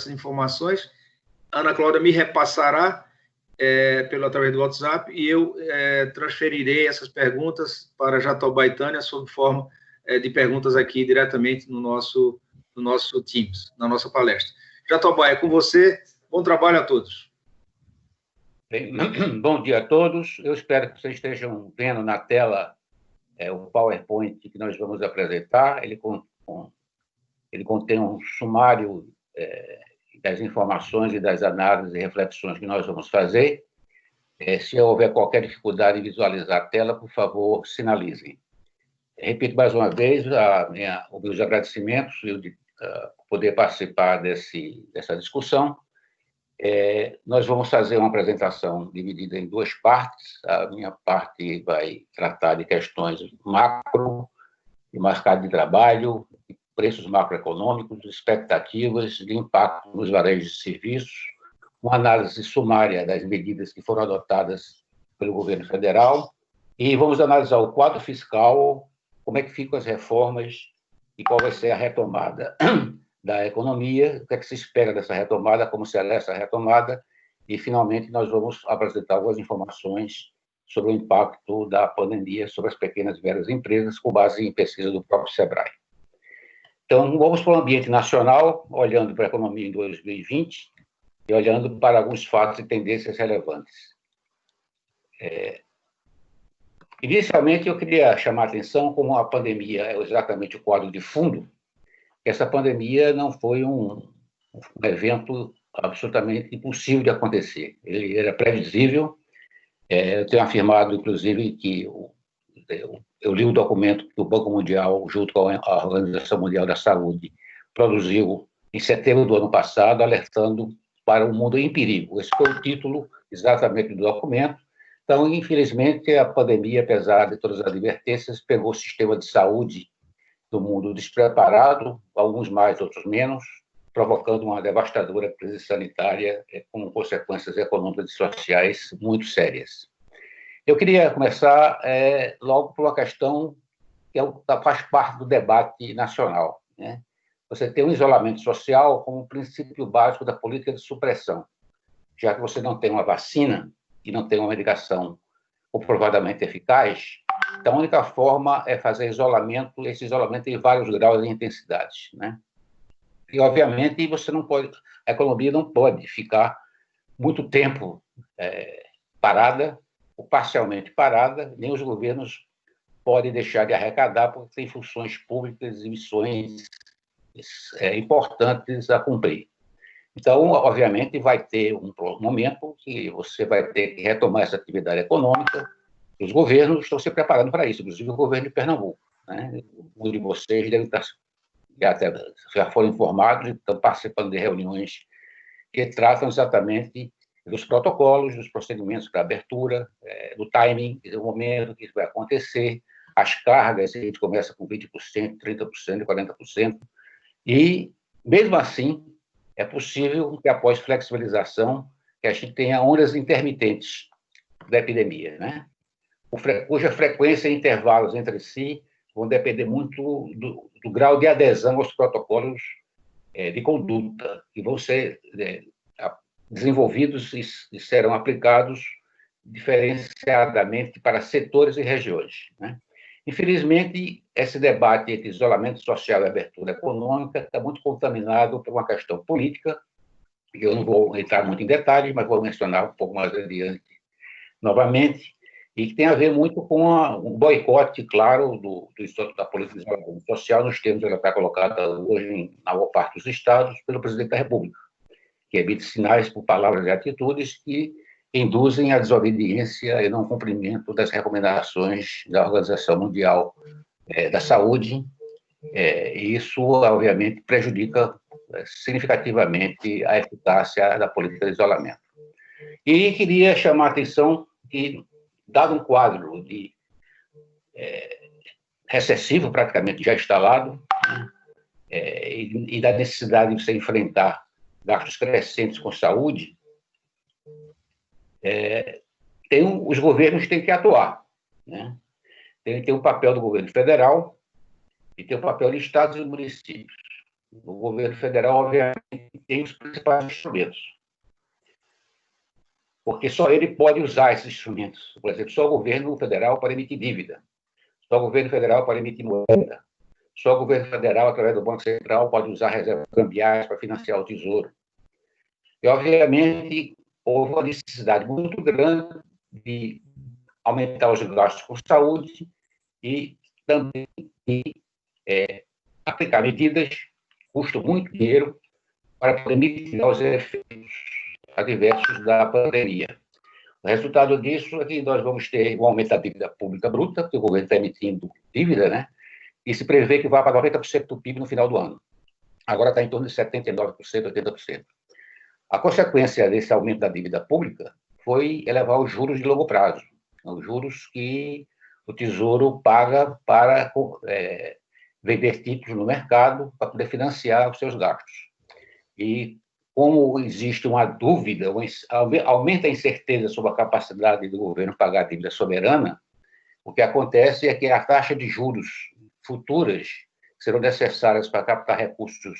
essas informações. A Ana Cláudia me repassará através do WhatsApp e eu transferirei essas perguntas para Jatobá e Tânia sob forma de perguntas aqui diretamente no nosso Teams, na nossa palestra. Jatobá, é com você. Bom trabalho a todos. Bem, bom dia a todos. Eu espero que vocês estejam vendo na tela o PowerPoint que nós vamos apresentar. Ele contém um sumário das informações e das análises e reflexões que nós vamos fazer. Se houver qualquer dificuldade em visualizar a tela, por favor, sinalizem. Repito mais uma vez os meus agradecimentos de poder participar dessa discussão. Nós vamos fazer uma apresentação dividida em duas partes. A minha parte vai tratar de questões macro, de mercado de trabalho, de preços macroeconômicos, expectativas de impacto nos varejos de serviços, uma análise sumária das medidas que foram adotadas pelo governo federal, e vamos analisar o quadro fiscal, como é que ficam as reformas e qual vai ser a retomada da economia, o que é que se espera dessa retomada, como será essa retomada, e, finalmente, nós vamos apresentar algumas informações sobre o impacto da pandemia sobre as pequenas e médias empresas, com base em pesquisa do próprio SEBRAE. Então, vamos para o ambiente nacional, olhando para a economia em 2020 e olhando para alguns fatos e tendências relevantes. Inicialmente, eu queria chamar a atenção como a pandemia é exatamente o quadro de fundo. Essa pandemia não foi um evento absolutamente impossível de acontecer. Ele era previsível. Eu tenho afirmado, inclusive, que eu li o documento que o Banco Mundial, junto com a Organização Mundial da Saúde, produziu em setembro do ano passado, alertando para um mundo em perigo. Esse foi o título exatamente do documento. Então, infelizmente, a pandemia, apesar de todas as advertências, pegou o sistema de saúde do mundo despreparado, alguns mais, outros menos, provocando uma devastadora crise sanitária com consequências econômicas e sociais muito sérias. Eu queria começar logo por uma questão que faz parte do debate nacional, né? Você tem um isolamento social como um princípio básico da política de supressão. Já que você não tem uma vacina e não tem uma medicação comprovadamente eficaz, então a única forma é fazer isolamento, esse isolamento tem vários graus de intensidade, né? E, obviamente, a economia não pode ficar muito tempo parada, ou parcialmente parada, nem os governos podem deixar de arrecadar, porque tem funções públicas e missões importantes a cumprir. Então, obviamente, vai ter um momento que você vai ter que retomar essa atividade econômica. Os governos estão se preparando para isso, inclusive o governo de Pernambuco, né? Um de vocês deve estar, já foram informados e estão participando de reuniões que tratam exatamente dos protocolos, dos procedimentos para abertura, do timing, do momento que isso vai acontecer, as cargas, a gente começa com 20%, 30%, 40%, e, mesmo assim, é possível que, após flexibilização, que a gente tenha ondas intermitentes da epidemia, né? Cuja frequência e intervalos entre si vão depender muito do grau de adesão aos protocolos de conduta, que vão ser desenvolvidos e serão aplicados diferenciadamente para setores e regiões, né? Infelizmente, esse debate entre isolamento social e abertura econômica está muito contaminado por uma questão política, que eu não vou entrar muito em detalhes, mas vou mencionar um pouco mais adiante novamente, e que tem a ver muito com um boicote, claro, do Instituto da Política de Isolamento Social, nos termos que ela está colocada hoje na maior parte dos estados, pelo presidente da República, que emite sinais por palavras e atitudes que induzem a desobediência e não cumprimento das recomendações da Organização Mundial da Saúde, e isso, obviamente, prejudica significativamente a eficácia da política de isolamento. E queria chamar a atenção que, dado um quadro de recessivo praticamente já instalado, e da necessidade de você enfrentar gastos crescentes com saúde, os governos têm que atuar, né? Tem um papel do governo federal e tem o papel de estados e municípios. O governo federal, obviamente, tem os principais instrumentos, porque só ele pode usar esses instrumentos. Por exemplo, só o governo federal para emitir dívida, só o governo federal para emitir moeda, só o governo federal, através do Banco Central, pode usar reservas cambiais para financiar o Tesouro. E, obviamente, houve uma necessidade muito grande de aumentar os gastos com saúde e também aplicar medidas que custam muito dinheiro para poder mitigar os efeitos adversos da pandemia. O resultado disso é que nós vamos ter um aumento da dívida pública bruta, porque o governo está emitindo dívida, né? E se prevê que vai para 90% do PIB no final do ano. Agora está em torno de 79%, 80%. A consequência desse aumento da dívida pública foi elevar os juros de longo prazo, os juros que o Tesouro paga para vender títulos no mercado para poder financiar os seus gastos. E como existe uma dúvida, aumenta a incerteza sobre a capacidade do governo pagar a dívida soberana, o que acontece é que a taxa de juros futuras que serão necessárias para captar recursos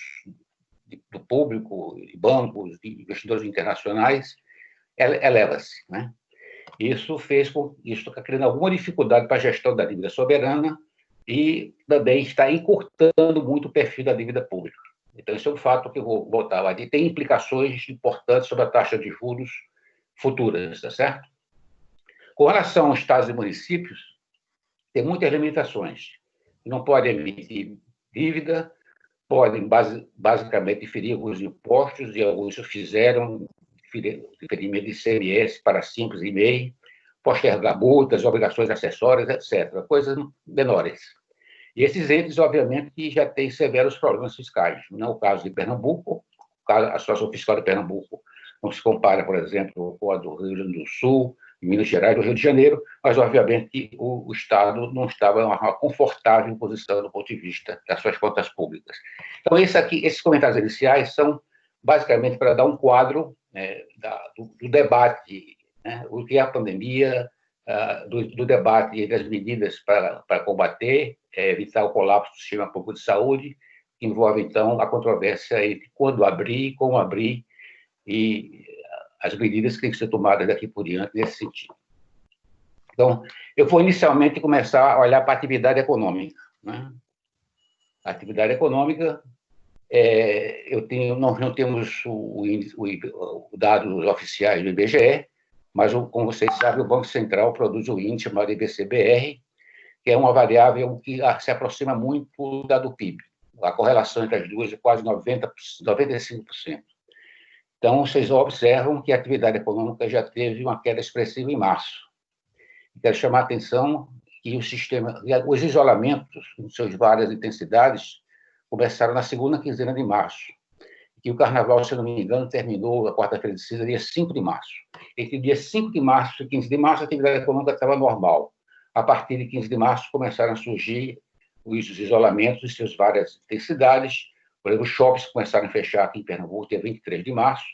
do público, de bancos, de investidores internacionais, eleva-se, né? Isso está criando alguma dificuldade para a gestão da dívida soberana e também está encurtando muito o perfil da dívida pública. Então, esse é um fato que eu vou botar lá. E tem implicações importantes sobre a taxa de juros futuras, tá certo? Com relação aos estados e municípios, tem muitas limitações. Não podem emitir dívida, podem basicamente diferir alguns impostos, e alguns fizeram diferimento de ICMS para Simples e MEI, postergar multas, obrigações acessórias, etc., coisas menores. E esses entes, obviamente, já têm severos problemas fiscais. Não é o caso de Pernambuco, a situação fiscal de Pernambuco não se compara, por exemplo, com a do Rio Grande do Sul, de Minas Gerais, do Rio de Janeiro, mas, obviamente, o Estado não estava em uma confortável posição do ponto de vista das suas contas públicas. Então, esses comentários iniciais são, basicamente, para dar um quadro do debate, né, o que é a pandemia, do debate e das medidas para combater, evitar o colapso do sistema público de saúde, que envolve, então, a controvérsia entre quando abrir, como abrir, e as medidas que têm que ser tomadas daqui por diante nesse sentido. Então, eu vou inicialmente começar a olhar para a atividade econômica, né? A atividade econômica, nós não temos os dados oficiais do IBGE, mas, como vocês sabem, o Banco Central produz o índice chamado IBC-BR, que é uma variável que se aproxima muito da do PIB. A correlação entre as duas é quase 95%. Então, vocês observam que a atividade econômica já teve uma queda expressiva em março. Quero chamar a atenção que os isolamentos, com suas várias intensidades, começaram na segunda quinzena de março, que o Carnaval, se não me engano, terminou a quarta-feira de cinza, dia 5 de março. Entre dia 5 de março e 15 de março, a atividade econômica estava normal. A partir de 15 de março, começaram a surgir os isolamentos e suas várias intensidades. Por exemplo, os shoppings começaram a fechar aqui em Pernambuco, dia 23 de março,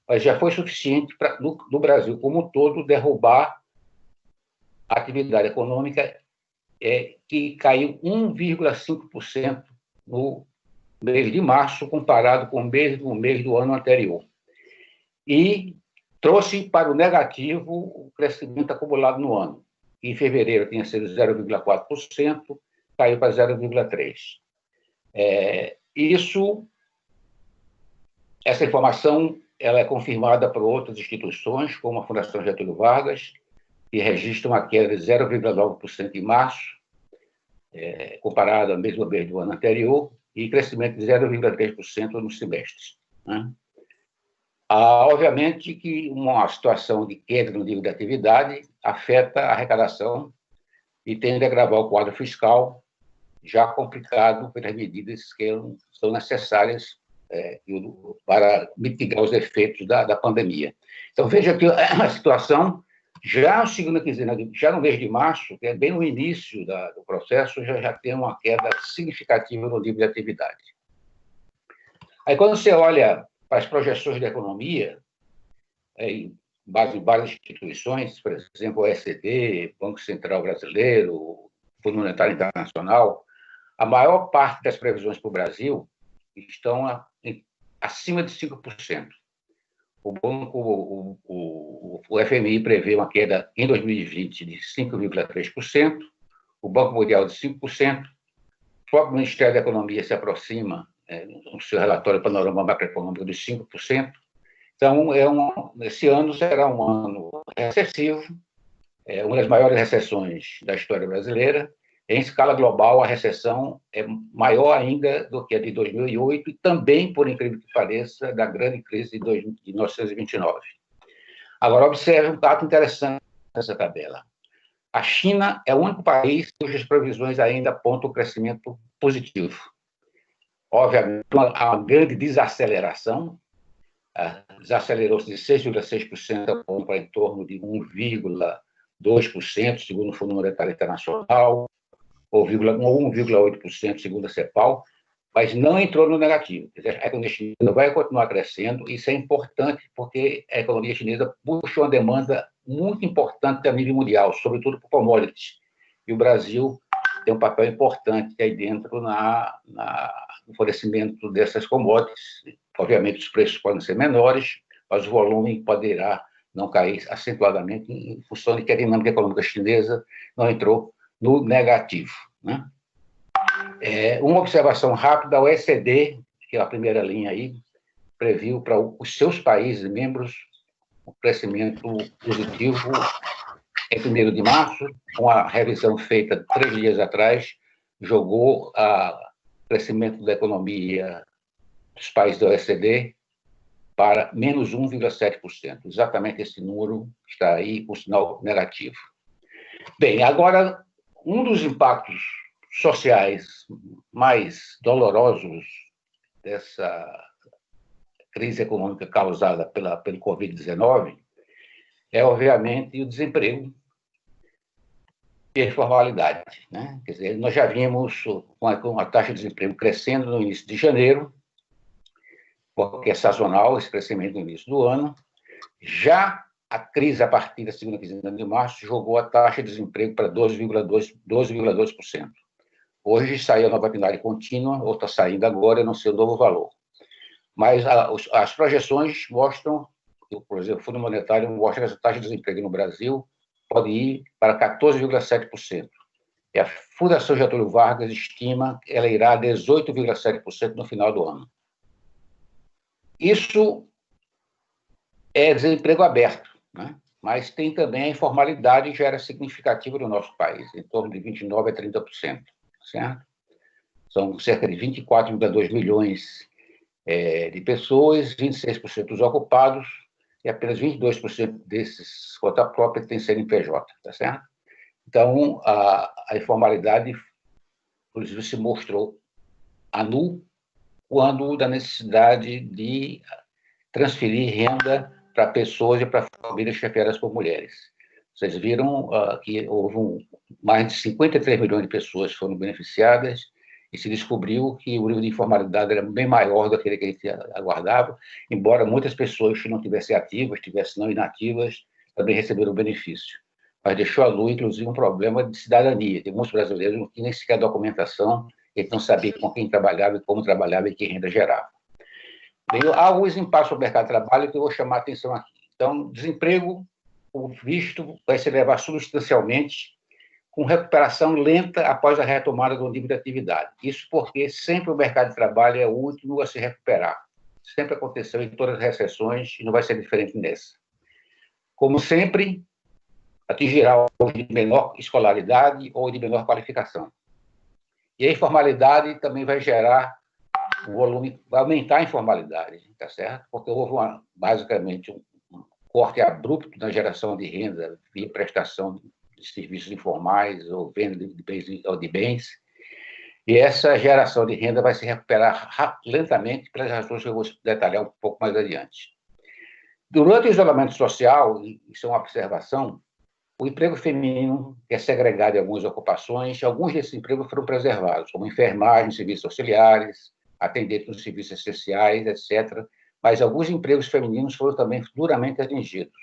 mas já foi suficiente para, no Brasil como um todo, derrubar a atividade econômica, que caiu 1,5% no mês de março, comparado com o mesmo mês do ano anterior. E trouxe para o negativo o crescimento acumulado no ano. Em fevereiro tinha sido 0,4%, caiu para 0,3%. Essa informação ela é confirmada por outras instituições, como a Fundação Getúlio Vargas, que registra uma queda de 0,9% em março, comparado ao mesmo mês do ano anterior, e crescimento de 0,3% nos semestres, né? Obviamente que uma situação de queda no nível de atividade afeta a arrecadação e tende a agravar o quadro fiscal, já complicado pelas medidas que são necessárias para mitigar os efeitos da pandemia. Então, veja que a situação, já na segunda quinzena, já no mês de março, que é bem no início do processo, já tem uma queda significativa no nível de atividade. Aí, quando você olha para as projeções da economia, em base em várias instituições, por exemplo, o OECD, Banco Central Brasileiro, Fundo Monetário Internacional, a maior parte das previsões para o Brasil estão acima de 5%. O FMI prevê uma queda em 2020 de 5,3%, o Banco Mundial de 5%, o próprio Ministério da Economia se aproxima, no seu relatório Panorama Macroeconômico, de 5%. Então, esse ano será um ano recessivo, uma das maiores recessões da história brasileira. Em escala global, a recessão é maior ainda do que a de 2008 e também, por incrível que pareça, da grande crise de 1929. Agora, observe um dado interessante nessa tabela. A China é o único país cujas previsões ainda apontam crescimento positivo. Obviamente, há uma grande desaceleração, desacelerou-se de 6,6% para em torno de 1,2%, segundo o Fundo Monetário Internacional, ou 1,8%, segundo a CEPAL, mas não entrou no negativo. A economia chinesa vai continuar crescendo, e isso é importante porque a economia chinesa puxa uma demanda muito importante a nível mundial, sobretudo por commodities. E o Brasil tem um papel importante aí dentro no fornecimento dessas commodities. Obviamente, os preços podem ser menores, mas o volume poderá não cair acentuadamente em função de que a dinâmica econômica chinesa não entrou no negativo, né? Uma observação rápida: a OECD, que é a primeira linha aí, previu para os seus países membros um crescimento positivo em 1º de março, com a revisão feita 3 dias atrás, jogou o crescimento da economia dos países da OECD para menos 1,7%. Exatamente esse número está aí com sinal negativo. Bem, agora, um dos impactos sociais mais dolorosos dessa crise econômica causada pelo Covid-19 é, obviamente, o desemprego e a informalidade, né? Quer dizer, nós já vimos com a taxa de desemprego crescendo no início de janeiro, porque é sazonal esse crescimento no início do ano. Já a crise, a partir da segunda quinzena de março, jogou a taxa de desemprego para 12,2%. Hoje saiu a nova PNAD contínua, ou está saindo agora, eu não sei o novo valor. Mas as projeções mostram, por exemplo, o Fundo Monetário mostra que essa taxa de desemprego no Brasil pode ir para 14,7%. E a Fundação Getúlio Vargas estima que ela irá a 18,7% no final do ano. Isso é desemprego aberto, né? Mas tem também a informalidade, que já era significativa no nosso país, em torno de 29% a 30%, certo? São cerca de 24,2 milhões de pessoas, 26% dos ocupados, e apenas 22% desses, conta própria, tem CNPJ, tá certo? Então, a informalidade, inclusive, se mostrou a nu quando da necessidade de transferir renda para pessoas e para famílias chefiadas por mulheres. Vocês viram que houve mais de 53 milhões de pessoas foram beneficiadas, e se descobriu que o nível de informalidade era bem maior do que a gente aguardava, embora muitas pessoas que não tivessem ativas, tivessem não inativas, também receberam o benefício. Mas deixou à luz, inclusive, um problema de cidadania. Tem muitos brasileiros que não tinham nem sequer documentação, eles não sabiam com quem trabalhava, como trabalhava e que renda gerava. Bem, há alguns impactos sobre o mercado de trabalho que eu vou chamar a atenção aqui. Então, desemprego, o visto vai se elevar substancialmente, com recuperação lenta após a retomada do nível de atividade. Isso porque sempre o mercado de trabalho é o último a se recuperar. Sempre aconteceu em todas as recessões e não vai ser diferente nessa. Como sempre, atingirá os de menor escolaridade ou de menor qualificação. E a informalidade também vai gerar o volume, vai aumentar a informalidade, tá certo? Porque houve basicamente um corte abrupto na geração de renda via prestação de serviços informais ou venda de bens, e essa geração de renda vai se recuperar lentamente pelas razões que eu vou detalhar um pouco mais adiante. Durante o isolamento social, isso é uma observação, o emprego feminino é segregado em algumas ocupações, alguns desses empregos foram preservados, como enfermagem, serviços auxiliares, atendente nos serviços essenciais, etc., mas alguns empregos femininos foram também duramente atingidos,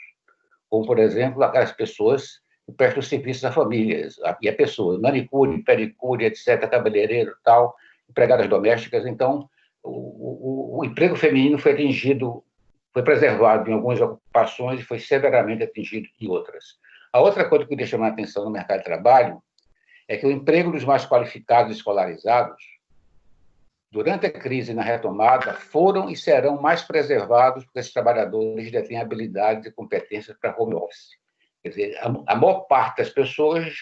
como, por exemplo, aquelas pessoas que prestam serviços à família, e a pessoa, manicure, pedicure, etc., cabeleireiro, tal, empregadas domésticas. Então, o emprego feminino foi atingido, foi preservado em algumas ocupações e foi severamente atingido em outras. A outra coisa que eu queria chamar a atenção no mercado de trabalho é que o emprego dos mais qualificados e escolarizados, durante a crise e na retomada, foram e serão mais preservados porque esses trabalhadores detêm habilidades e competências para home office. Quer dizer, a maior parte das pessoas,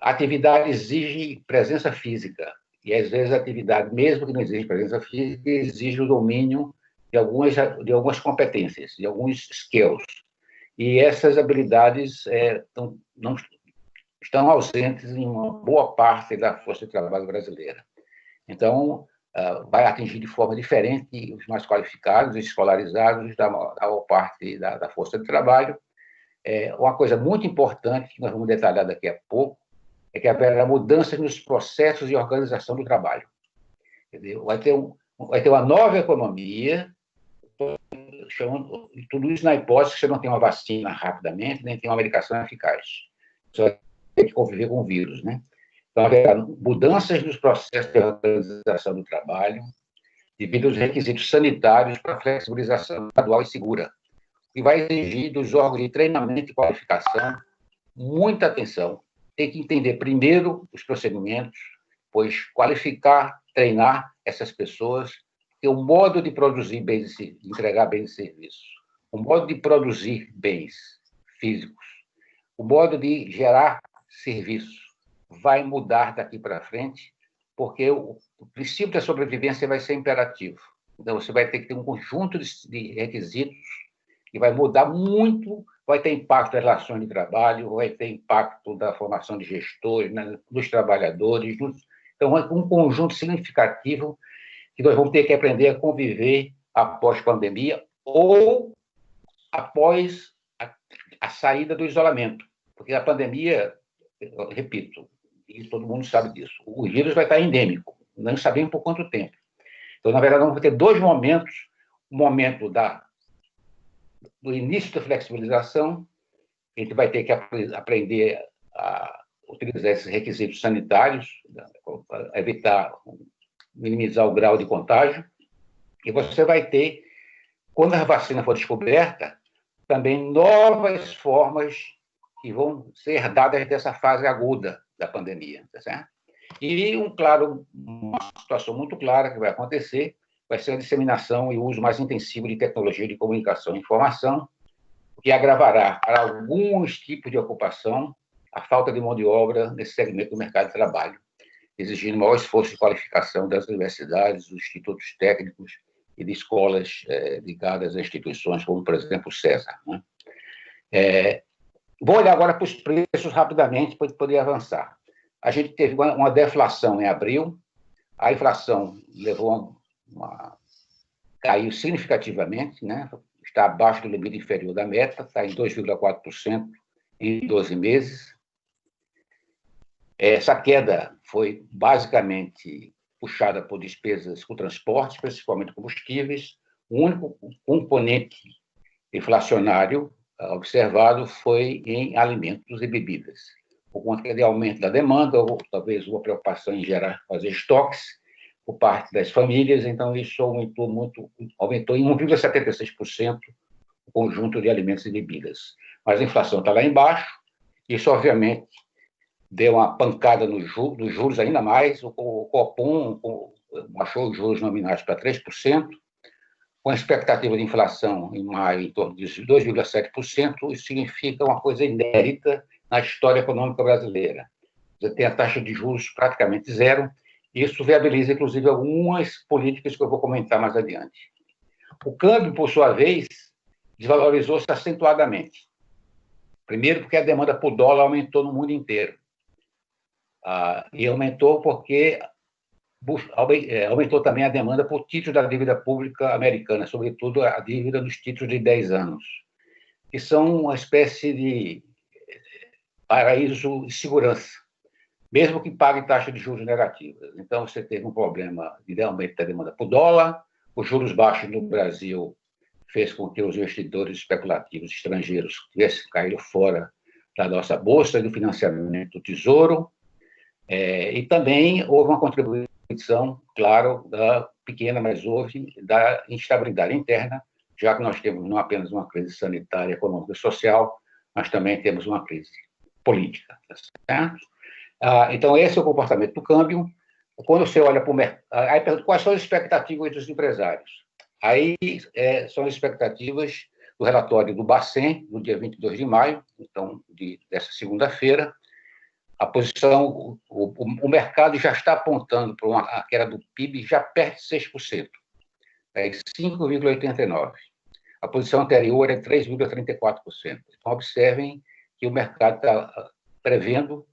a atividade exige presença física. E, às vezes, a atividade, mesmo que não exija presença física, exige o domínio de algumas competências, de alguns skills. E essas habilidades não estão ausentes em uma boa parte da força de trabalho brasileira. Então, vai atingir de forma diferente os mais qualificados e escolarizados da maior parte da força de trabalho. Uma coisa muito importante, que nós vamos detalhar daqui a pouco, é que haverá mudanças nos processos de organização do trabalho. Quer dizer, vai ter uma nova economia, tudo isso na hipótese que você não tem uma vacina rapidamente, nem tem uma medicação eficaz. Você vai ter que conviver com o vírus, né? Então, haverá mudanças nos processos de organização do trabalho, devido aos requisitos sanitários para a flexibilização gradual e segura, que vai exigir dos órgãos de treinamento e qualificação muita atenção. Tem que entender primeiro os procedimentos, pois qualificar, treinar essas pessoas, porque o modo de produzir bens, de entregar bens e serviços, o modo de produzir bens físicos, o modo de gerar serviços vai mudar daqui para frente, porque o princípio da sobrevivência vai ser imperativo. Então, você vai ter que ter um conjunto de requisitos que vai mudar muito, vai ter impacto nas relações de trabalho, vai ter impacto da formação de gestores, dos trabalhadores. Então, é um conjunto significativo que nós vamos ter que aprender a conviver após a pandemia ou após a saída do isolamento. Porque a pandemia, eu repito, e todo mundo sabe disso, o vírus vai estar endêmico, não sabemos por quanto tempo. Então, na verdade, vamos ter dois momentos, o momento do início da flexibilização, a gente vai ter que aprender a utilizar esses requisitos sanitários, para evitar, minimizar o grau de contágio, e você vai ter, quando a vacina for descoberta, também novas formas que vão ser herdadas dessa fase aguda da pandemia, tá certo? E, uma situação muito clara que vai acontecer vai ser a disseminação e o uso mais intensivo de tecnologia de comunicação e informação, que agravará para alguns tipos de ocupação a falta de mão de obra nesse segmento do mercado de trabalho, exigindo maior esforço de qualificação das universidades, dos institutos técnicos e de escolas ligadas a instituições como, por exemplo, o César. Né? Vou olhar agora para os preços rapidamente para poder avançar. A gente teve uma deflação em abril, a inflação caiu significativamente, né? Está abaixo do limite inferior da meta, está em 2,4% em 12 meses. Essa queda foi basicamente puxada por despesas com transportes, principalmente combustíveis. O único componente inflacionário observado foi em alimentos e bebidas, por conta de aumento da demanda, ou talvez uma preocupação em fazer estoques por parte das famílias, então isso aumentou em 1,76% o conjunto de alimentos e bebidas. Mas a inflação está lá embaixo, isso obviamente deu uma pancada nos juros ainda mais, o Copom baixou os juros nominais para 3%, com a expectativa de inflação em maio em torno de 2,7%, isso significa uma coisa inédita na história econômica brasileira. Você tem a taxa de juros praticamente zero, e isso viabiliza, inclusive, algumas políticas que eu vou comentar mais adiante. O câmbio, por sua vez, desvalorizou-se acentuadamente. Primeiro, porque a demanda por dólar aumentou no mundo inteiro. E aumentou porque aumentou também a demanda por títulos da dívida pública americana, sobretudo a dívida dos títulos de 10 anos, que são uma espécie de paraíso de segurança, mesmo que pague taxa de juros negativas. Então, você teve um problema de aumento da demanda por dólar, os juros baixos no Brasil fez com que os investidores especulativos estrangeiros tivessem caído fora da nossa bolsa, do financiamento do Tesouro, e também houve uma contribuição condição, claro, da pequena, mas houve, da instabilidade interna, já que nós temos não apenas uma crise sanitária, econômica e social, mas também temos uma crise política. Certo? Então, esse é o comportamento do câmbio. Quando você olha para o mercado, aí pergunta quais são as expectativas dos empresários. Aí são as expectativas do relatório do Bacen, no dia 22 de maio, então, dessa segunda-feira. A posição, o mercado já está apontando para uma queda do PIB já perto de 6%, 5,89%. A posição anterior é 3,34%. Então, observem que o mercado está prevendo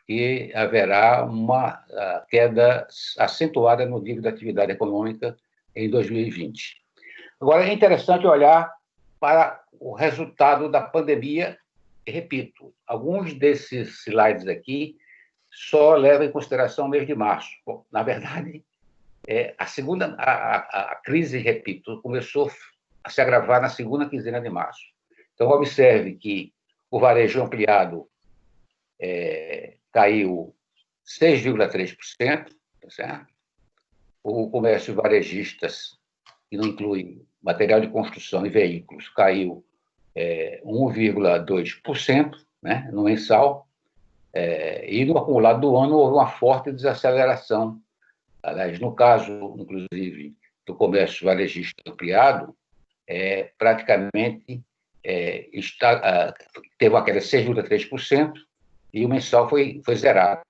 que haverá uma queda acentuada no nível da atividade econômica em 2020. Agora, é interessante olhar para o resultado da pandemia. Repito, alguns desses slides aqui só levam em consideração o mês de março. Bom, na verdade, a crise, repito, começou a se agravar na segunda quinzena de março. Então, observe que o varejo ampliado caiu 6,3%, tá certo? O comércio varejistas, que não inclui material de construção e veículos, caiu 1,2%, né, no mensal, e no acumulado do ano houve uma forte desaceleração. Aliás, no caso, inclusive, do comércio varejista ampliado, praticamente teve uma queda de 6,3% e o mensal foi zerado.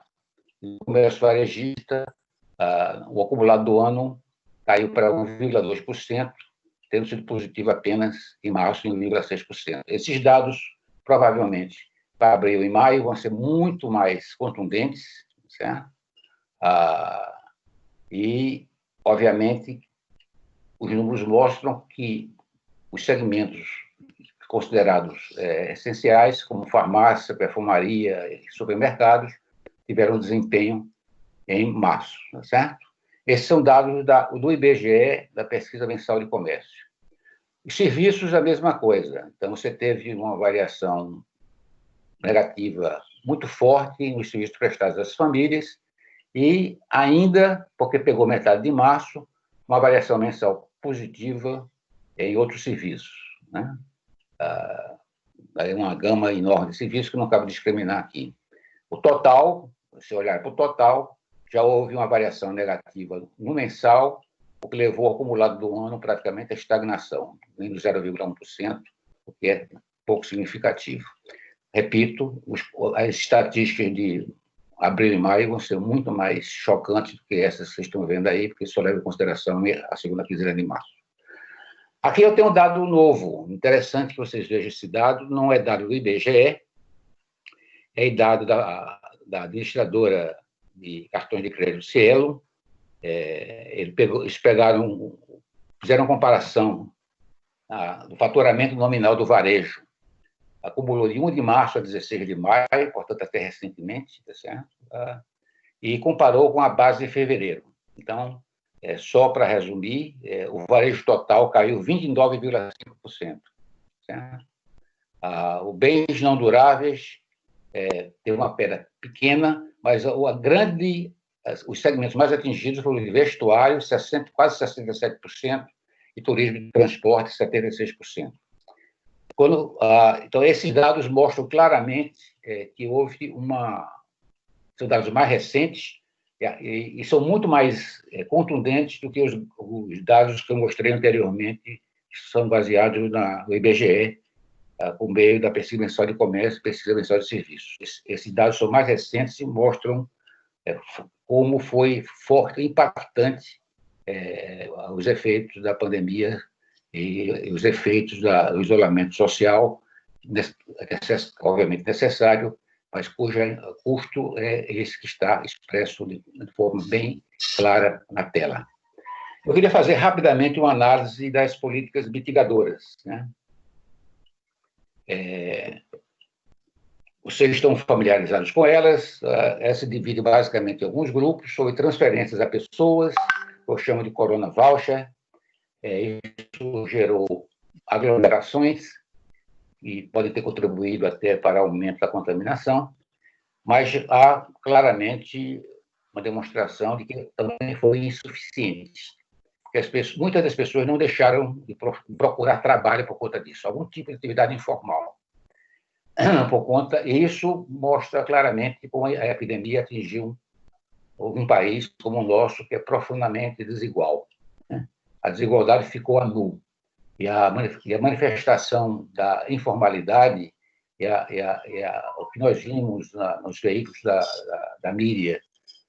No comércio varejista, o acumulado do ano caiu para 1,2%, tendo sido positivo apenas em março, em 1,6%. Esses dados, provavelmente, para abril e maio, vão ser muito mais contundentes, certo? E, obviamente, os números mostram que os segmentos considerados essenciais, como farmácia, perfumaria e supermercados, tiveram desempenho em março, certo? Esses são dados do IBGE, da Pesquisa Mensal de Comércio. Os serviços, a mesma coisa. Então, você teve uma variação negativa muito forte nos serviços prestados às famílias e ainda, porque pegou metade de março, uma variação mensal positiva em outros serviços, né? Uma gama enorme de serviços que não cabe discriminar aqui. O total, se olhar para o total, já houve uma variação negativa no mensal, o que levou o acumulado do ano praticamente à estagnação, menos 0,1%, o que é pouco significativo. Repito, as estatísticas de abril e maio vão ser muito mais chocantes do que essas que vocês estão vendo aí, porque só leva em consideração a segunda quinzena de março. Aqui eu tenho um dado novo, interessante que vocês vejam esse dado, não é dado do IBGE, é dado da administradora de cartões de crédito Cielo. Eles fizeram comparação do faturamento nominal do varejo. Acumulou de 1 de março a 16 de maio, portanto, até recentemente, tá certo? E comparou com a base de fevereiro. Então, só para resumir, o varejo total caiu 29,5%. Certo? O bens não duráveis teve uma perda pequena, mas os segmentos mais atingidos foram o vestuário, quase 67%, e turismo e transporte, 76%. Então, esses dados mostram claramente que houve são dados mais recentes e são muito mais contundentes do que os dados que eu mostrei anteriormente, que são baseados no IBGE, por meio da pesquisa mensal de comércio e pesquisa mensal de serviços. Esses dados são mais recentes e mostram como foi forte e impactante os efeitos da pandemia e os efeitos do isolamento social, obviamente necessário, mas cujo custo é esse que está expresso de forma bem clara na tela. Eu queria fazer rapidamente uma análise das políticas mitigadoras, né? Vocês estão familiarizados com elas. Essa se divide basicamente em alguns grupos sobre transferências a pessoas, eu chamo de Corona Voucher. Isso gerou aglomerações e pode ter contribuído até para aumento da contaminação, mas há claramente uma demonstração de que também foi insuficiente. Porque muitas das pessoas não deixaram de procurar trabalho por conta disso, algum tipo de atividade informal. Por conta, isso mostra claramente como a epidemia atingiu um país como o nosso, que é profundamente desigual. A desigualdade ficou a nu. E a manifestação da informalidade o que nós vimos nos veículos da mídia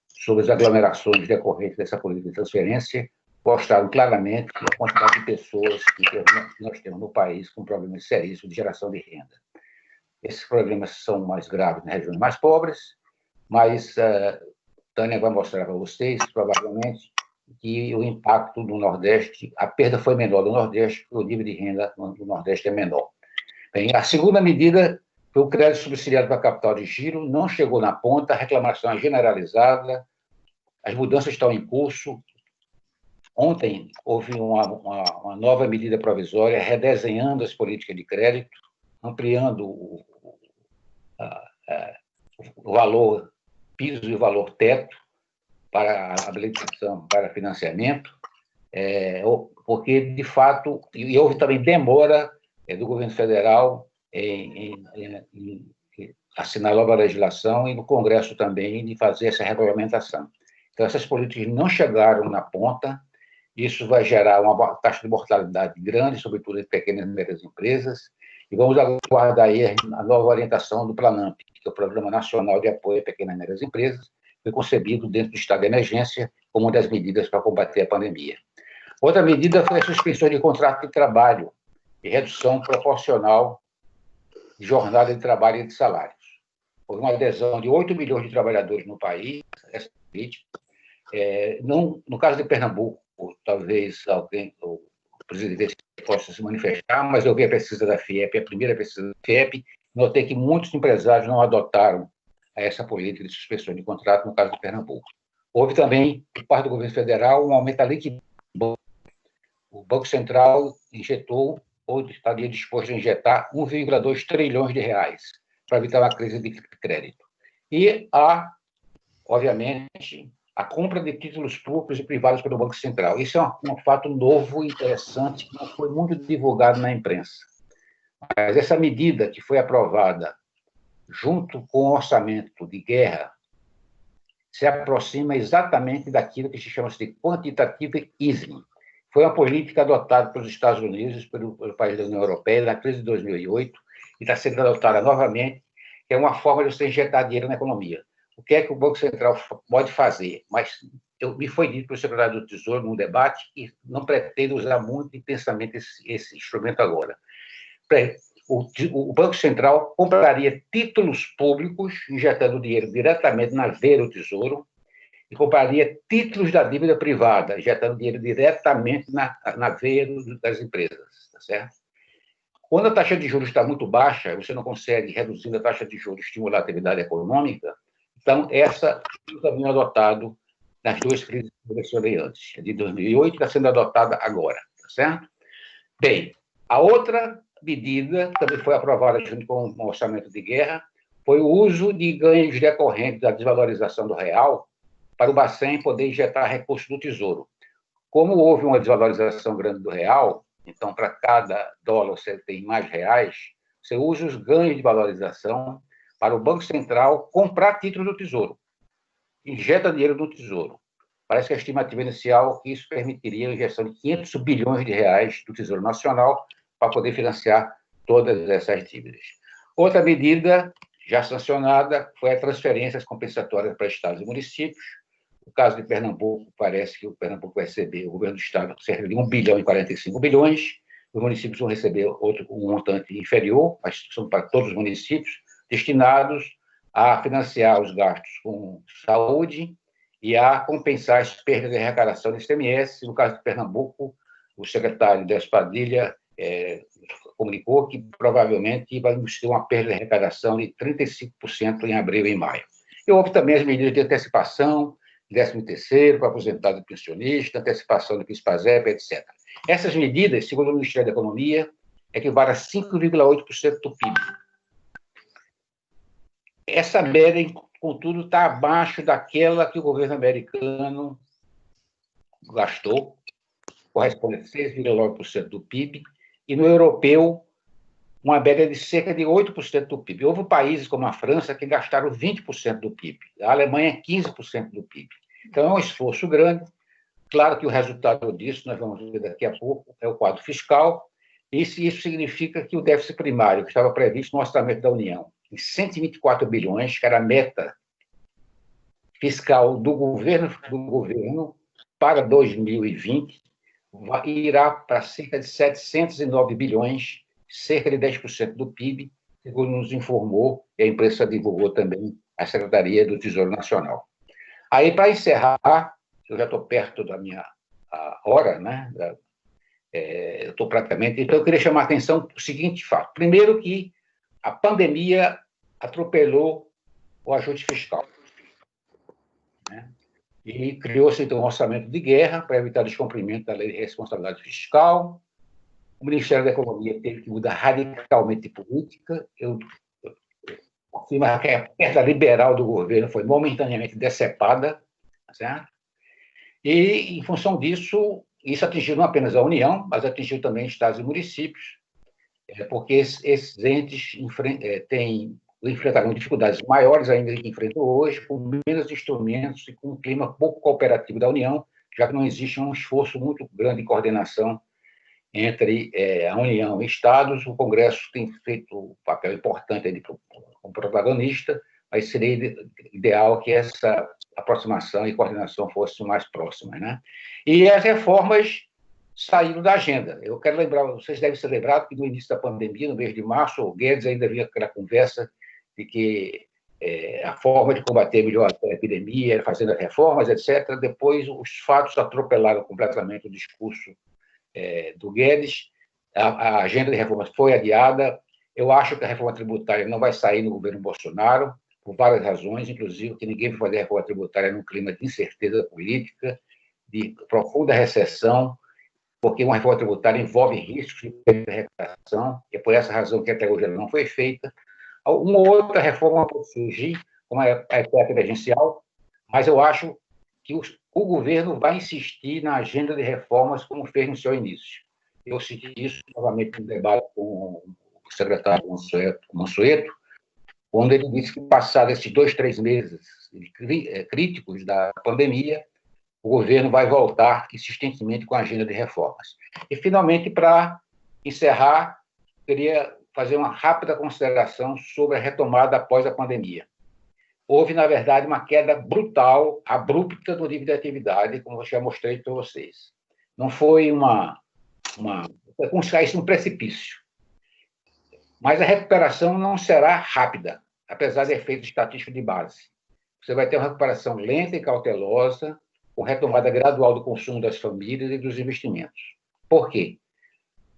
sobre as aglomerações decorrentes dessa política de transferência mostraram claramente a quantidade de pessoas que nós temos no país com problemas seríssimos de geração de renda. Esses problemas são mais graves nas regiões mais pobres, mas Tânia vai mostrar para vocês, provavelmente, que o impacto no Nordeste, a perda foi menor no Nordeste, porque o nível de renda no Nordeste é menor. Bem, a segunda medida foi o crédito subsidiado para capital de giro, não chegou na ponta, a reclamação é generalizada, as mudanças estão em curso. Ontem houve uma nova medida provisória redesenhando as políticas de crédito, ampliando o valor piso e o valor teto para a habilitação, para financiamento, porque, de fato, e houve também demora do governo federal em assinar a nova legislação e no Congresso também de fazer essa regulamentação. Então, essas políticas não chegaram na ponta, isso vai gerar uma taxa de mortalidade grande, sobretudo em pequenas e médias empresas, e vamos aguardar aí a nova orientação do PRONAMP, que é o Programa Nacional de Apoio a Pequenas e Médias Empresas, foi concebido dentro do estado de emergência como uma das medidas para combater a pandemia. Outra medida foi a suspensão de contrato de trabalho e redução proporcional de jornada de trabalho e de salários. Houve uma adesão de 8 milhões de trabalhadores no país a essa política. No caso de Pernambuco, talvez alguém, o presidente possa se manifestar, mas eu vi a pesquisa da FIEP, a primeira pesquisa da FIEP, notei que muitos empresários não adotaram essa política de suspensão de contrato no caso de Pernambuco. Houve também, por parte do governo federal, um aumento da liquidez. O Banco Central injetou, ou estaria disposto a injetar, 1,2 trilhões de reais para evitar uma crise de crédito. E há, obviamente, a compra de títulos públicos e privados pelo Banco Central. Isso é um fato novo e interessante que não foi muito divulgado na imprensa. Mas essa medida que foi aprovada junto com o orçamento de guerra se aproxima exatamente daquilo que se chama de quantitative easing. Foi uma política adotada pelos Estados Unidos, pelo país da União Europeia, na crise de 2008, e está sendo adotada novamente, que é uma forma de você injetar dinheiro na economia. O que é que o Banco Central pode fazer? Mas me foi dito pelo secretário do Tesouro, num debate, que não pretende usar muito intensamente esse instrumento agora. O Banco Central compraria títulos públicos, injetando dinheiro diretamente na veia do Tesouro, e compraria títulos da dívida privada, injetando dinheiro diretamente na veia das empresas, tá certo? Quando a taxa de juros está muito baixa, você não consegue, reduzindo a taxa de juros, estimular a atividade econômica. Então, essa é o caminho adotado nas duas crises que eu mencionei antes. A de 2008 está sendo adotada agora, tá certo? Bem, a outra medida, também foi aprovada junto com o orçamento de guerra, foi o uso de ganhos decorrentes da desvalorização do real para o Bacen poder injetar recursos do Tesouro. Como houve uma desvalorização grande do real, então, para cada dólar você tem mais reais, você usa os ganhos de valorização para o Banco Central comprar títulos do Tesouro. Injeta dinheiro no Tesouro. Parece que a estimativa inicial que isso permitiria a injeção de 500 bilhões de reais do Tesouro Nacional para poder financiar todas essas dívidas. Outra medida já sancionada foi a transferências compensatórias para estados e municípios. No caso de Pernambuco, parece que o Pernambuco vai receber, o governo do estado, cerca de 1 bilhão e 45 bilhões, os municípios vão receber um montante inferior, mas são para todos os municípios, destinados a financiar os gastos com saúde e a compensar as perdas de arrecadação do ICMS. No caso de Pernambuco, o secretário Décio Padilha comunicou que provavelmente vai ter uma perda de arrecadação de 35% em abril e maio. E houve também as medidas de antecipação, 13º para aposentado e pensionista, antecipação do PIS/PASEP, etc. Essas medidas, segundo o Ministério da Economia, equivalem a 5,8% do PIB. Essa média contudo, está abaixo daquela que o governo americano gastou, corresponde a 6,9% do PIB, e no europeu, uma média de cerca de 8% do PIB. Houve países como a França que gastaram 20% do PIB, a Alemanha 15% do PIB. Então, é um esforço grande. Claro que o resultado disso, nós vamos ver daqui a pouco, é o quadro fiscal, e isso significa que o déficit primário, que estava previsto no orçamento da União, em 124 bilhões, que era a meta fiscal do governo para 2020, irá para cerca de 709 bilhões, cerca de 10% do PIB, segundo nos informou, e a imprensa divulgou também a Secretaria do Tesouro Nacional. Aí, para encerrar, eu já estou perto da minha hora, né? Eu estou praticamente... Então, eu queria chamar a atenção para o seguinte fato. Primeiro que a pandemia atropelou o ajuste fiscal, né? E criou-se, então, um orçamento de guerra para evitar o descumprimento da lei de responsabilidade fiscal. O Ministério da Economia teve que mudar radicalmente de política. Eu afirmo que a perda liberal do governo foi momentaneamente decepada, certo? E, em função disso, isso atingiu não apenas a União, mas atingiu também estados e municípios, porque esses entes enfrentaram dificuldades maiores ainda que enfrentam hoje, com menos instrumentos e com um clima pouco cooperativo da União, já que não existe um esforço muito grande de coordenação entre a União e Estados. O Congresso tem feito um papel importante como protagonista, mas seria ideal que essa aproximação e coordenação fossem mais próximas, né? E as reformas saíram da agenda. Eu quero lembrar, vocês devem ser lembrados que no início da pandemia, no mês de março, o Guedes ainda havia aquela conversa de que a forma de combater melhor a epidemia era fazendo as reformas, etc. Depois, os fatos atropelaram completamente o discurso do Guedes. A agenda de reformas foi adiada. Eu acho que a reforma tributária não vai sair no governo Bolsonaro, por várias razões, inclusive que ninguém vai fazer a reforma tributária num clima de incerteza política, de profunda recessão, porque uma reforma tributária envolve riscos de arrecadação, e é por essa razão que até hoje ela não foi feita. Uma outra reforma pode surgir, como a ETEC emergencial, mas eu acho que o governo vai insistir na agenda de reformas como fez no seu início. Eu citei isso novamente no debate com o secretário Mansueto, quando ele disse que, passados esses 2, 3 meses críticos da pandemia, o governo vai voltar insistentemente com a agenda de reformas. E, finalmente, para encerrar, queria fazer uma rápida consideração sobre a retomada após a pandemia. Houve, na verdade, uma queda brutal, abrupta no nível de atividade, como eu já mostrei para vocês. Não foi é como se caísse num precipício. Mas a recuperação não será rápida, apesar de efeitos estatísticos de base. Você vai ter uma recuperação lenta e cautelosa, com retomada gradual do consumo das famílias e dos investimentos. Por quê?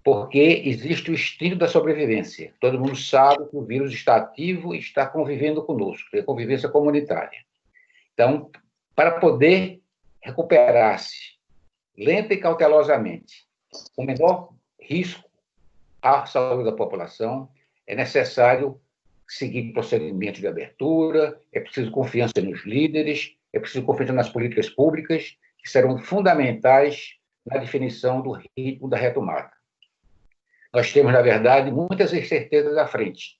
Porque existe o instinto da sobrevivência. Todo mundo sabe que o vírus está ativo e está convivendo conosco, é convivência comunitária. Então, para poder recuperar-se lenta e cautelosamente, com menor risco à saúde da população, é necessário seguir procedimentos de abertura, é preciso confiança nos líderes, é preciso confiança nas políticas públicas, que serão fundamentais na definição do ritmo da retomada. Nós temos, na verdade, muitas incertezas à frente,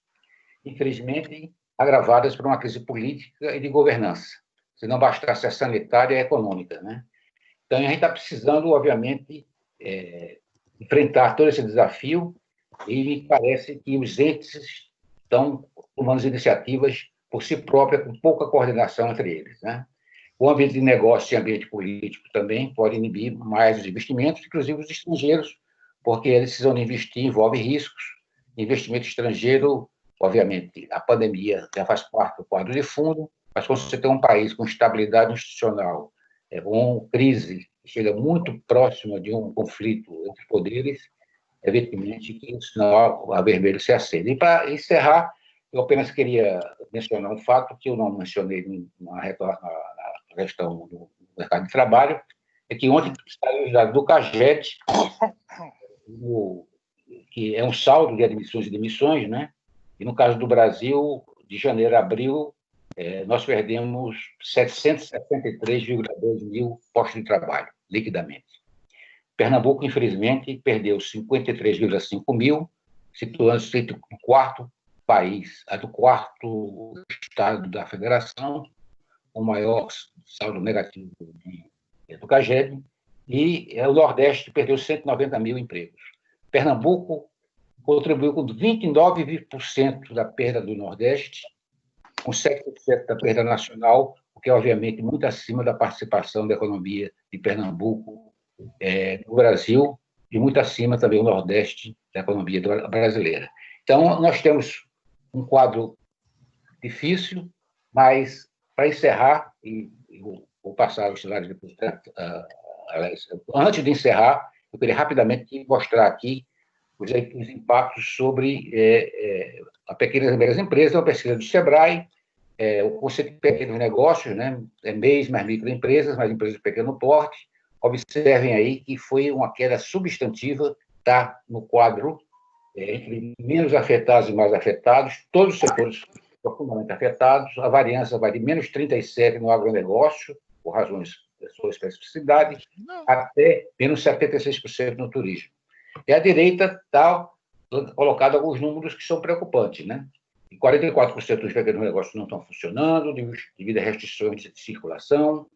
infelizmente agravadas por uma crise política e de governança, se não bastasse a sanitária e a econômica, né? Então, a gente está precisando, obviamente, enfrentar todo esse desafio, e me parece que os entes estão tomando iniciativas por si próprias, com pouca coordenação entre eles, né? O ambiente de negócio e ambiente político também pode inibir mais os investimentos, inclusive os estrangeiros, porque a decisão de investir envolve riscos. Investimento estrangeiro, obviamente, a pandemia já faz parte do quadro de fundo, mas quando você tem um país com estabilidade institucional, com crise que chega muito próxima de um conflito entre poderes, evidentemente que o sinal a vermelho se acende. E, para encerrar, eu apenas queria mencionar um fato que eu não mencionei na questão do mercado de trabalho, é que ontem saiu os dados do CAGED, que é um saldo de admissões e demissões, né? E no caso do Brasil, de janeiro a abril, nós perdemos 763,2 mil postos de trabalho, liquidamente. Pernambuco, infelizmente, perdeu 53,5 mil, situando-se no quarto país, do quarto estado da federação, o maior saldo negativo do CAGED, e o Nordeste perdeu 190 mil empregos. Pernambuco contribuiu com 29% da perda do Nordeste, com 7% da perda nacional, o que é, obviamente, muito acima da participação da economia de Pernambuco no Brasil, e muito acima também do Nordeste da economia brasileira. Então, nós temos um quadro difícil, mas, para encerrar, e vou passar os slides depois, antes de encerrar, eu queria rapidamente mostrar aqui os impactos sobre a pequenas e médias empresas, uma pesquisa do SEBRAE, o conceito de pequenos negócios, né, MEIs, mais microempresas, mais empresas de pequeno porte. Observem aí que foi uma queda substantiva, está no quadro entre menos afetados e mais afetados, todos os setores profundamente afetados. A variância vai de menos 37% no agronegócio, por razões da sua especificidade, até menos 76% no turismo. E à direita está colocado alguns números que são preocupantes, né? 44% dos pequenos negócios não estão funcionando devido a restrições de circulação,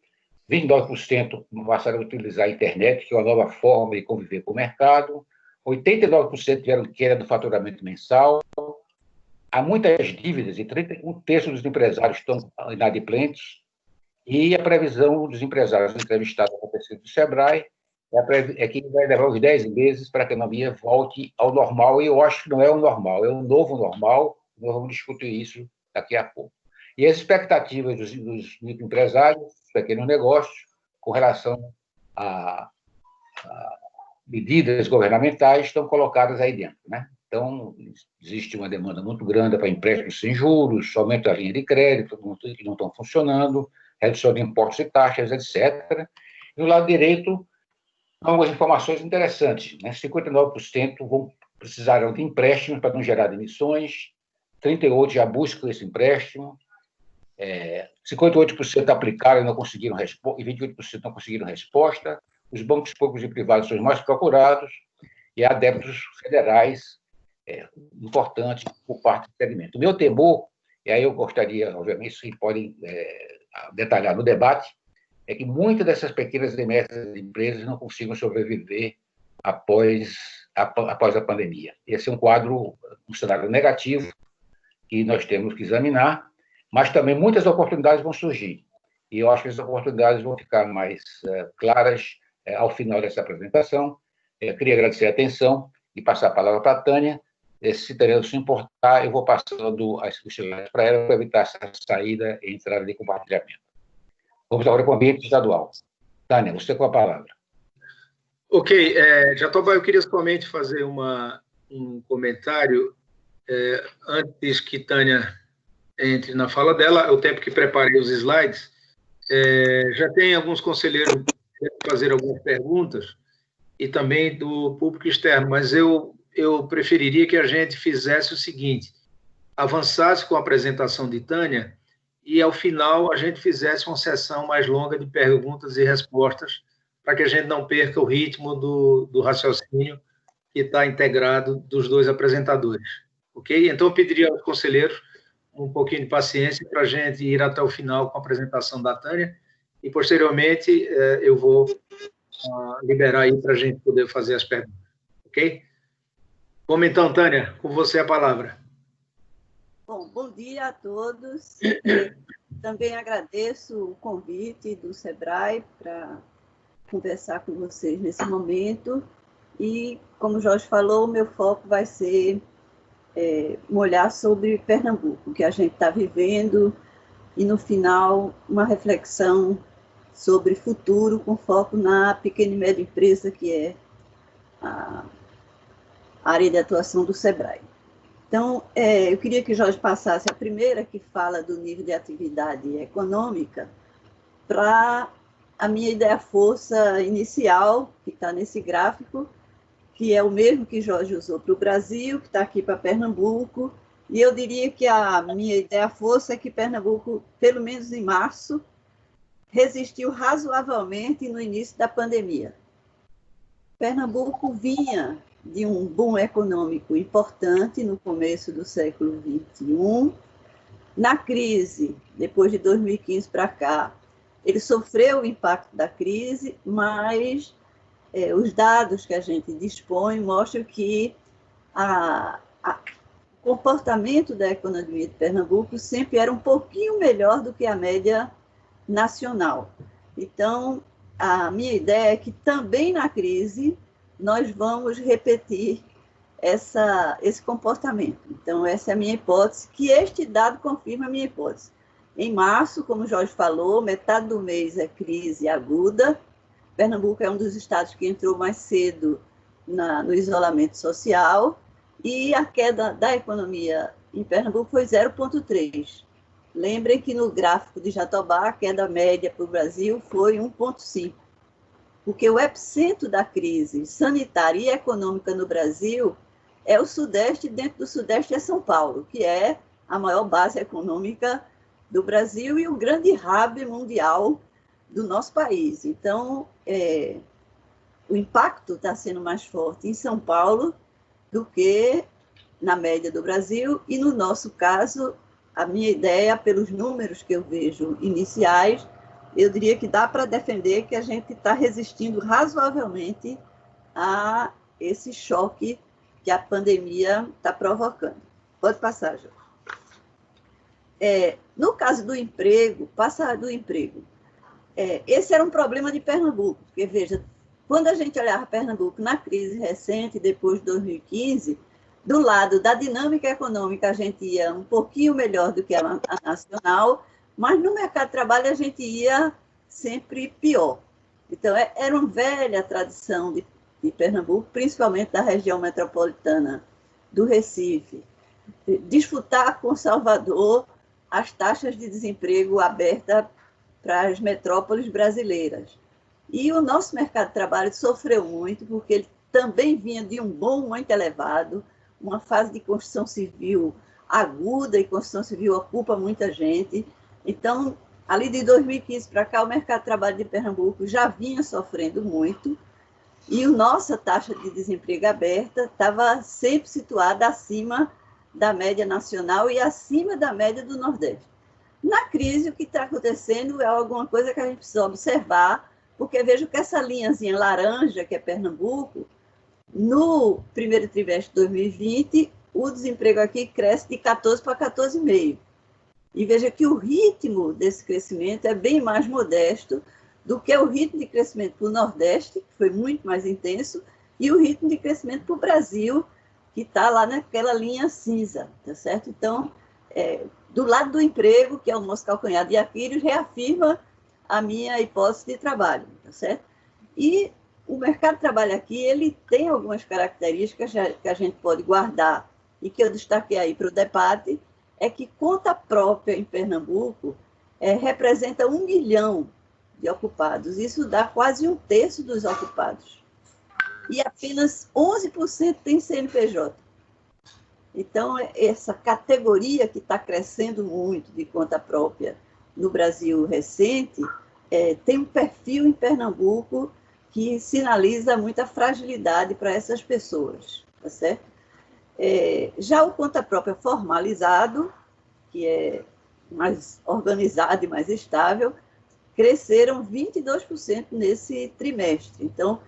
29% passaram a utilizar a internet, que é uma nova forma de conviver com o mercado, 89% tiveram queda do faturamento mensal, há muitas dívidas e 1/3 dos empresários estão inadimplentes, e a previsão dos empresários entrevistados com a pesquisa do SEBRAE é que vai levar uns 10 meses para que a economia volte ao normal, e eu acho que não é o normal, é um novo normal. Nós vamos discutir isso daqui a pouco. E as expectativas dos microempresários, dos pequenos negócios, com relação a medidas governamentais, estão colocadas aí dentro, né? Então, existe uma demanda muito grande para empréstimos sem juros, aumento da linha de crédito, que não estão funcionando, redução de impostos e taxas, etc. E do lado direito, algumas informações interessantes, né? 59% precisarão de empréstimos para não gerar emissões, 38% já buscam esse empréstimo, 58% aplicaram e não conseguiram resposta, e 28% não conseguiram resposta. Os bancos públicos e privados são os mais procurados, e há débitos federais importantes por parte do segmento. O meu temor, e aí eu gostaria, obviamente, isso podem detalhar no debate, é que muitas dessas pequenas e médias empresas não consigam sobreviver após a pandemia. Esse é um quadro, um cenário negativo, que nós temos que examinar, mas também muitas oportunidades vão surgir. E eu acho que essas oportunidades vão ficar mais claras ao final dessa apresentação. Eu queria agradecer a atenção e passar a palavra para a Tânia. Se Tânia não se importar, eu vou passando as slides para ela, para evitar essa saída e entrada de compartilhamento. Vamos agora para o ambiente estadual. Tânia, você com a palavra. Ok, Jatobá, eu queria somente fazer um comentário antes que Tânia entre na fala dela, o tempo que preparei os slides. Já tem alguns conselheiros que fazer algumas perguntas, e também do público externo, mas eu preferiria que a gente fizesse o seguinte: avançasse com a apresentação de Tânia, e, ao final, a gente fizesse uma sessão mais longa de perguntas e respostas, para que a gente não perca o ritmo do raciocínio que está integrado dos dois apresentadores. Ok? Então, eu pediria aos conselheiros um pouquinho de paciência para a gente ir até o final com a apresentação da Tânia, e, posteriormente, eu vou liberar aí para a gente poder fazer as perguntas. Ok? Vamos então, Tânia, com você a palavra. Bom dia a todos. Também agradeço o convite do SEBRAE para conversar com vocês nesse momento. E, como o Jorge falou, o meu foco vai ser olhar sobre Pernambuco, que a gente está vivendo, e, no final, uma reflexão sobre futuro, com foco na pequena e média empresa, que é a área de atuação do SEBRAE. Então, eu queria que o Jorge passasse a primeira, que fala do nível de atividade econômica, para a minha ideia-força inicial, que está nesse gráfico, que é o mesmo que Jorge usou para o Brasil, que está aqui para Pernambuco, E eu diria que a minha ideia fosse que Pernambuco, pelo menos em março, resistiu razoavelmente no início da pandemia. Pernambuco vinha de um boom econômico importante no começo do século XXI. Na crise, depois de 2015 para cá, ele sofreu o impacto da crise, mas os dados que a gente dispõe mostram que o comportamento da economia de Pernambuco sempre era um pouquinho melhor do que a média nacional. Então, a minha ideia é que também na crise nós vamos repetir esse comportamento. Então, essa é a minha hipótese, que este dado confirma a minha hipótese. Em março, como o Jorge falou, metade do mês é crise aguda. Pernambuco é um dos estados que entrou mais cedo no isolamento social, e a queda da economia em Pernambuco foi 0,3. Lembrem que no gráfico de Jatobá, a queda média para o Brasil foi 1,5. Porque o epicentro da crise sanitária e econômica no Brasil é o Sudeste, e dentro do Sudeste é São Paulo, que é a maior base econômica do Brasil e o grande hub mundial do nosso país. Então, o impacto está sendo mais forte em São Paulo do que na média do Brasil, e no nosso caso, a minha ideia, pelos números que eu vejo iniciais, eu diria que dá para defender que a gente está resistindo razoavelmente a esse choque que a pandemia está provocando. Pode passar, Jorge. No caso do emprego, esse era um problema de Pernambuco, porque, veja, quando a gente olhava Pernambuco na crise recente, depois de 2015, do lado da dinâmica econômica a gente ia um pouquinho melhor do que a nacional, mas no mercado de trabalho a gente ia sempre pior. Então, era uma velha tradição de Pernambuco, principalmente da região metropolitana do Recife, disputar com Salvador as taxas de desemprego abertas para as metrópoles brasileiras. E o nosso mercado de trabalho sofreu muito, porque ele também vinha de um boom muito elevado, uma fase de construção civil aguda, e construção civil ocupa muita gente. Então, ali de 2015 para cá, o mercado de trabalho de Pernambuco já vinha sofrendo muito, e a nossa taxa de desemprego aberta estava sempre situada acima da média nacional e acima da média do Nordeste. Na crise, o que está acontecendo é alguma coisa que a gente precisa observar, porque vejo que essa linhazinha laranja, que é Pernambuco, no primeiro trimestre de 2020, o desemprego aqui cresce de 14 para 14,5. E veja que o ritmo desse crescimento é bem mais modesto do que o ritmo de crescimento para o Nordeste, que foi muito mais intenso, e o ritmo de crescimento para o Brasil, que está lá naquela linha cinza, tá certo? Então, do lado do emprego, que é o nosso calcanhar de Aquiles, reafirma a minha hipótese de trabalho, tá certo? E o mercado de trabalho aqui, ele tem algumas características que a gente pode guardar e que eu destaquei aí para o debate, é que conta própria em Pernambuco representa 1 milhão de ocupados. Isso dá quase 1/3 dos ocupados. E apenas 11% tem CNPJ. Então, essa categoria que está crescendo muito de conta própria no Brasil recente, tem um perfil em Pernambuco que sinaliza muita fragilidade para essas pessoas, tá certo? Já o conta própria formalizado, que é mais organizado e mais estável, cresceram 22% nesse trimestre. Então,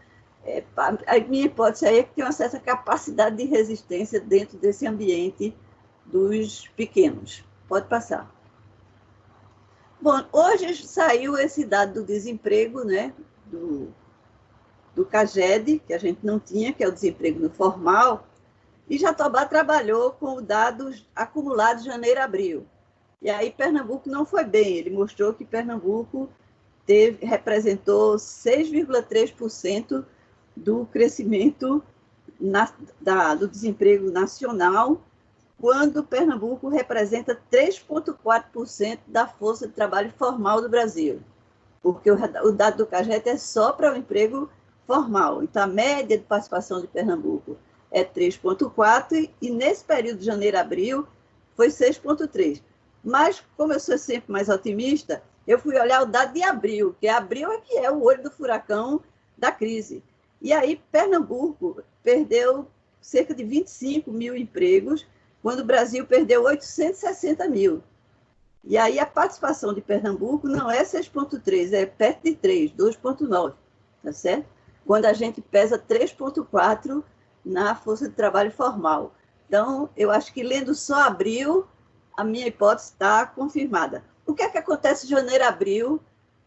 a minha hipótese aí é que tem uma certa capacidade de resistência dentro desse ambiente dos pequenos. Pode passar. Bom, hoje saiu esse dado do desemprego, né, do CAGED, que a gente não tinha, que é o desemprego no formal, e Jatobá trabalhou com os dados acumulados de janeiro a abril. E aí Pernambuco não foi bem, ele mostrou que Pernambuco representou 6,3% do crescimento do desemprego nacional, quando Pernambuco representa 3,4% da força de trabalho formal do Brasil, porque o dado do CAGED é só para o emprego formal. Então, a média de participação de Pernambuco é 3,4%, e nesse período de janeiro a abril, foi 6,3%. Mas, como eu sou sempre mais otimista, eu fui olhar o dado de abril, que abril é que é o olho do furacão da crise. E aí, Pernambuco perdeu cerca de 25 mil empregos, quando o Brasil perdeu 860 mil. E aí, a participação de Pernambuco não é 6,3%, é perto de 3%, 2,9%, tá certo? Quando a gente pesa 3,4% na força de trabalho formal. Então, eu acho que lendo só abril, a minha hipótese está confirmada. O que é que acontece em janeiro, abril,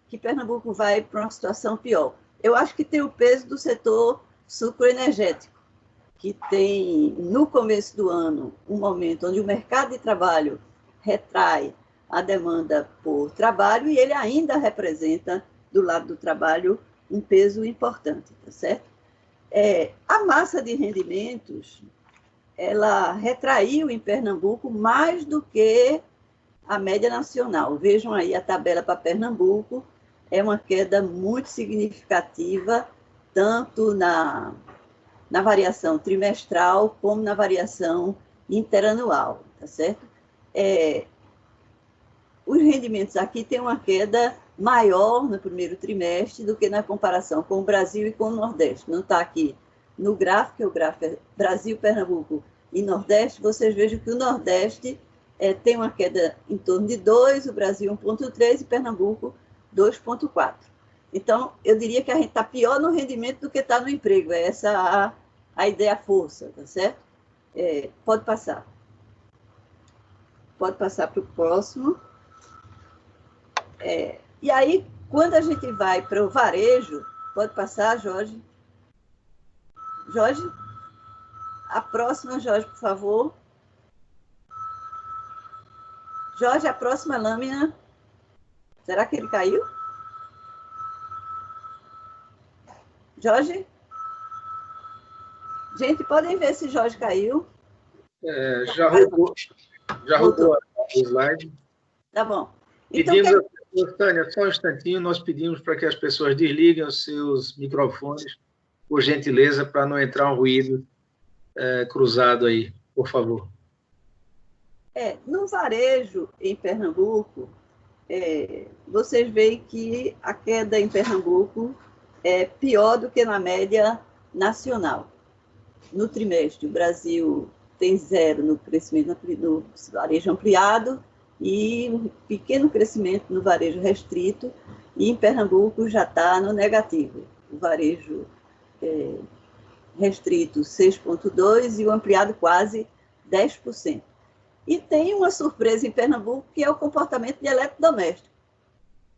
que Pernambuco vai para uma situação pior? Eu acho que tem o peso do setor sucroenergético, que tem, no começo do ano, um momento onde o mercado de trabalho retrai a demanda por trabalho e ele ainda representa, do lado do trabalho, um peso importante, tá certo? A massa de rendimentos, ela retraiu em Pernambuco mais do que a média nacional. Vejam aí a tabela para Pernambuco, é uma queda muito significativa, tanto na variação trimestral como na variação interanual, tá certo? Os rendimentos aqui têm uma queda maior no primeiro trimestre do que na comparação com o Brasil e com o Nordeste. Não está aqui no gráfico, que o gráfico é Brasil, Pernambuco e Nordeste. Vocês vejam que o Nordeste tem uma queda em torno de 2%, o Brasil 1,3% e Pernambuco 2,4%. Então, eu diria que a gente está pior no rendimento do que está no emprego. É essa a ideia força, tá certo? Pode passar. Pode passar para o próximo. E aí, quando a gente vai para o varejo, pode passar, Jorge? Jorge? A próxima, Jorge, por favor. Jorge, a próxima lâmina. Será que ele caiu? Jorge? Gente, podem ver se Jorge caiu. Já rodou o slide. Tá bom. Então, Pedimos, Tânia, só um instantinho, nós pedimos para que as pessoas desliguem os seus microfones, por gentileza, para não entrar um ruído cruzado aí, por favor. No varejo, em Pernambuco, vocês veem que a queda em Pernambuco é pior do que na média nacional. No trimestre, o Brasil tem 0 no crescimento no varejo ampliado e um pequeno crescimento no varejo restrito, e em Pernambuco já está no negativo. O varejo restrito 6,2% e o ampliado quase 10%. E tem uma surpresa em Pernambuco, que é o comportamento de eletrodoméstico.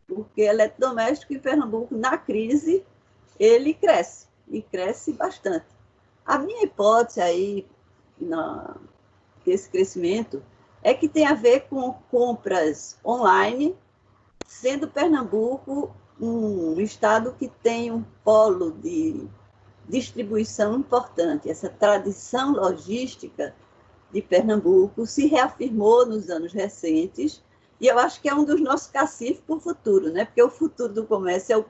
Porque eletrodoméstico em Pernambuco, na crise, ele cresce, e cresce bastante. A minha hipótese aí, desse crescimento, é que tem a ver com compras online, sendo Pernambuco um estado que tem um polo de distribuição importante. Essa tradição logística de Pernambuco se reafirmou nos anos recentes, e eu acho que é um dos nossos cacifes para o futuro, né? Porque o futuro do comércio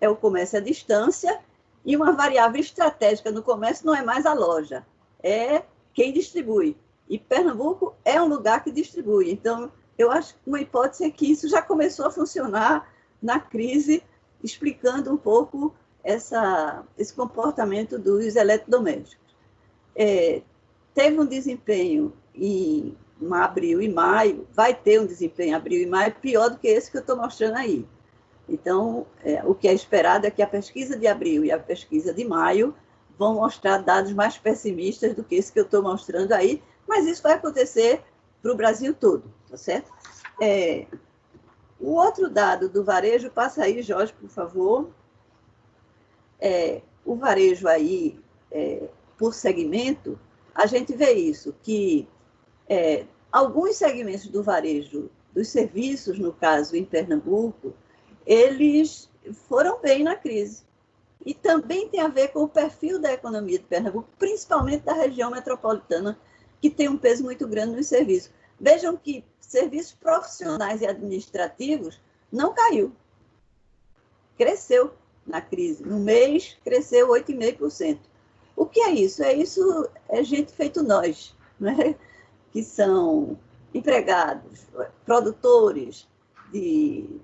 é o comércio à distância, e uma variável estratégica no comércio não é mais a loja, é quem distribui. E Pernambuco é um lugar que distribui. Então, eu acho que uma hipótese é que isso já começou a funcionar na crise, explicando um pouco esse comportamento dos eletrodomésticos. Teve um desempenho em abril e maio, vai ter um desempenho em abril e maio pior do que esse que eu estou mostrando aí. Então, o que é esperado é que a pesquisa de abril e a pesquisa de maio vão mostrar dados mais pessimistas do que esse que eu estou mostrando aí, mas isso vai acontecer para o Brasil todo, tá certo? O outro dado do varejo, passa aí, Jorge, por favor. O varejo aí, por segmento, a gente vê isso, que alguns segmentos do varejo, dos serviços, no caso, em Pernambuco, eles foram bem na crise. E também tem a ver com o perfil da economia de Pernambuco, principalmente da região metropolitana, que tem um peso muito grande nos serviços. Vejam que serviços profissionais e administrativos não caiu. Cresceu na crise. No mês, cresceu 8,5%. O que é isso? É gente feito nós, né? que são empregados, produtores que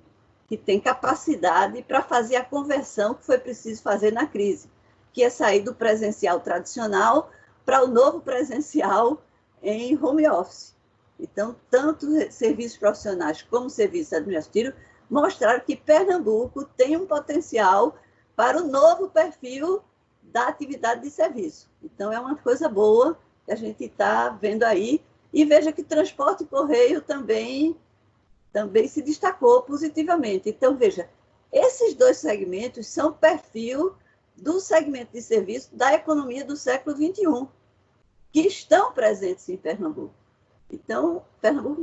têm capacidade para fazer a conversão que foi preciso fazer na crise, que é sair do presencial tradicional para o novo presencial em home office. Então, tanto serviços profissionais como serviços administrativos mostraram que Pernambuco tem um potencial para o novo perfil da atividade de serviço. Então, é uma coisa boa que a gente está vendo aí. E veja que transporte e correio também se destacou positivamente. Então, veja, esses dois segmentos são perfil do segmento de serviço da economia do século XXI, que estão presentes em Pernambuco. Então, Pernambuco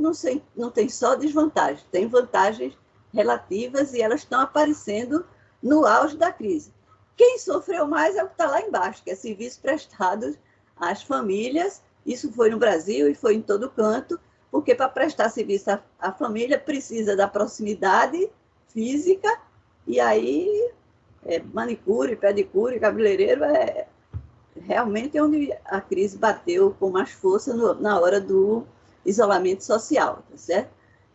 não tem só desvantagens, tem vantagens relativas e elas estão aparecendo no auge da crise. Quem sofreu mais é o que está lá embaixo, que é serviços prestados às famílias. Isso foi no Brasil e foi em todo canto, porque para prestar serviço à família precisa da proximidade física, e aí manicure, pedicure, cabeleireiro realmente onde a crise bateu com mais força na hora do isolamento social, tá certo?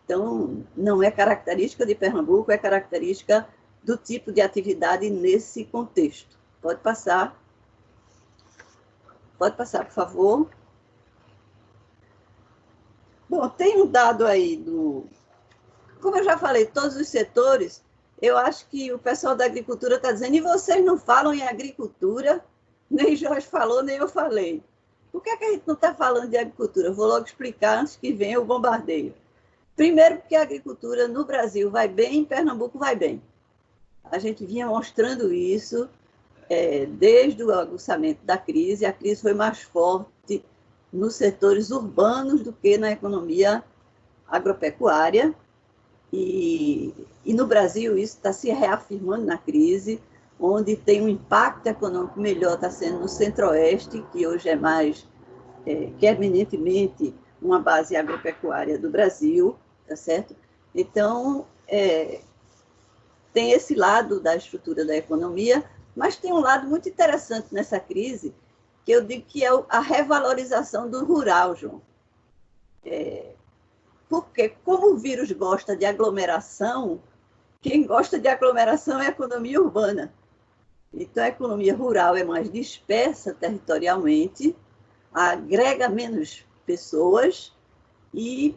Então, não é característica de Pernambuco, é característica do tipo de atividade nesse contexto. Pode passar, por favor. Bom, tem um dado aí como eu já falei, todos os setores, eu acho que o pessoal da agricultura está dizendo, e vocês não falam em agricultura, nem Jorge falou, nem eu falei. Por que a gente não está falando de agricultura? Eu vou logo explicar antes que venha o bombardeio. Primeiro, porque a agricultura no Brasil vai bem, em Pernambuco vai bem. A gente vinha mostrando isso desde o aguçamento da crise. A crise foi mais forte nos setores urbanos do que na economia agropecuária. E no Brasil isso está se reafirmando na crise, onde tem um impacto econômico melhor, está sendo no Centro-Oeste, que hoje é mais, que é eminentemente uma base agropecuária do Brasil, tá certo? Então, tem esse lado da estrutura da economia, mas tem um lado muito interessante nessa crise, que eu digo que é a revalorização do rural, João. Porque, como o vírus gosta de aglomeração, quem gosta de aglomeração é a economia urbana. Então, a economia rural é mais dispersa territorialmente, agrega menos pessoas e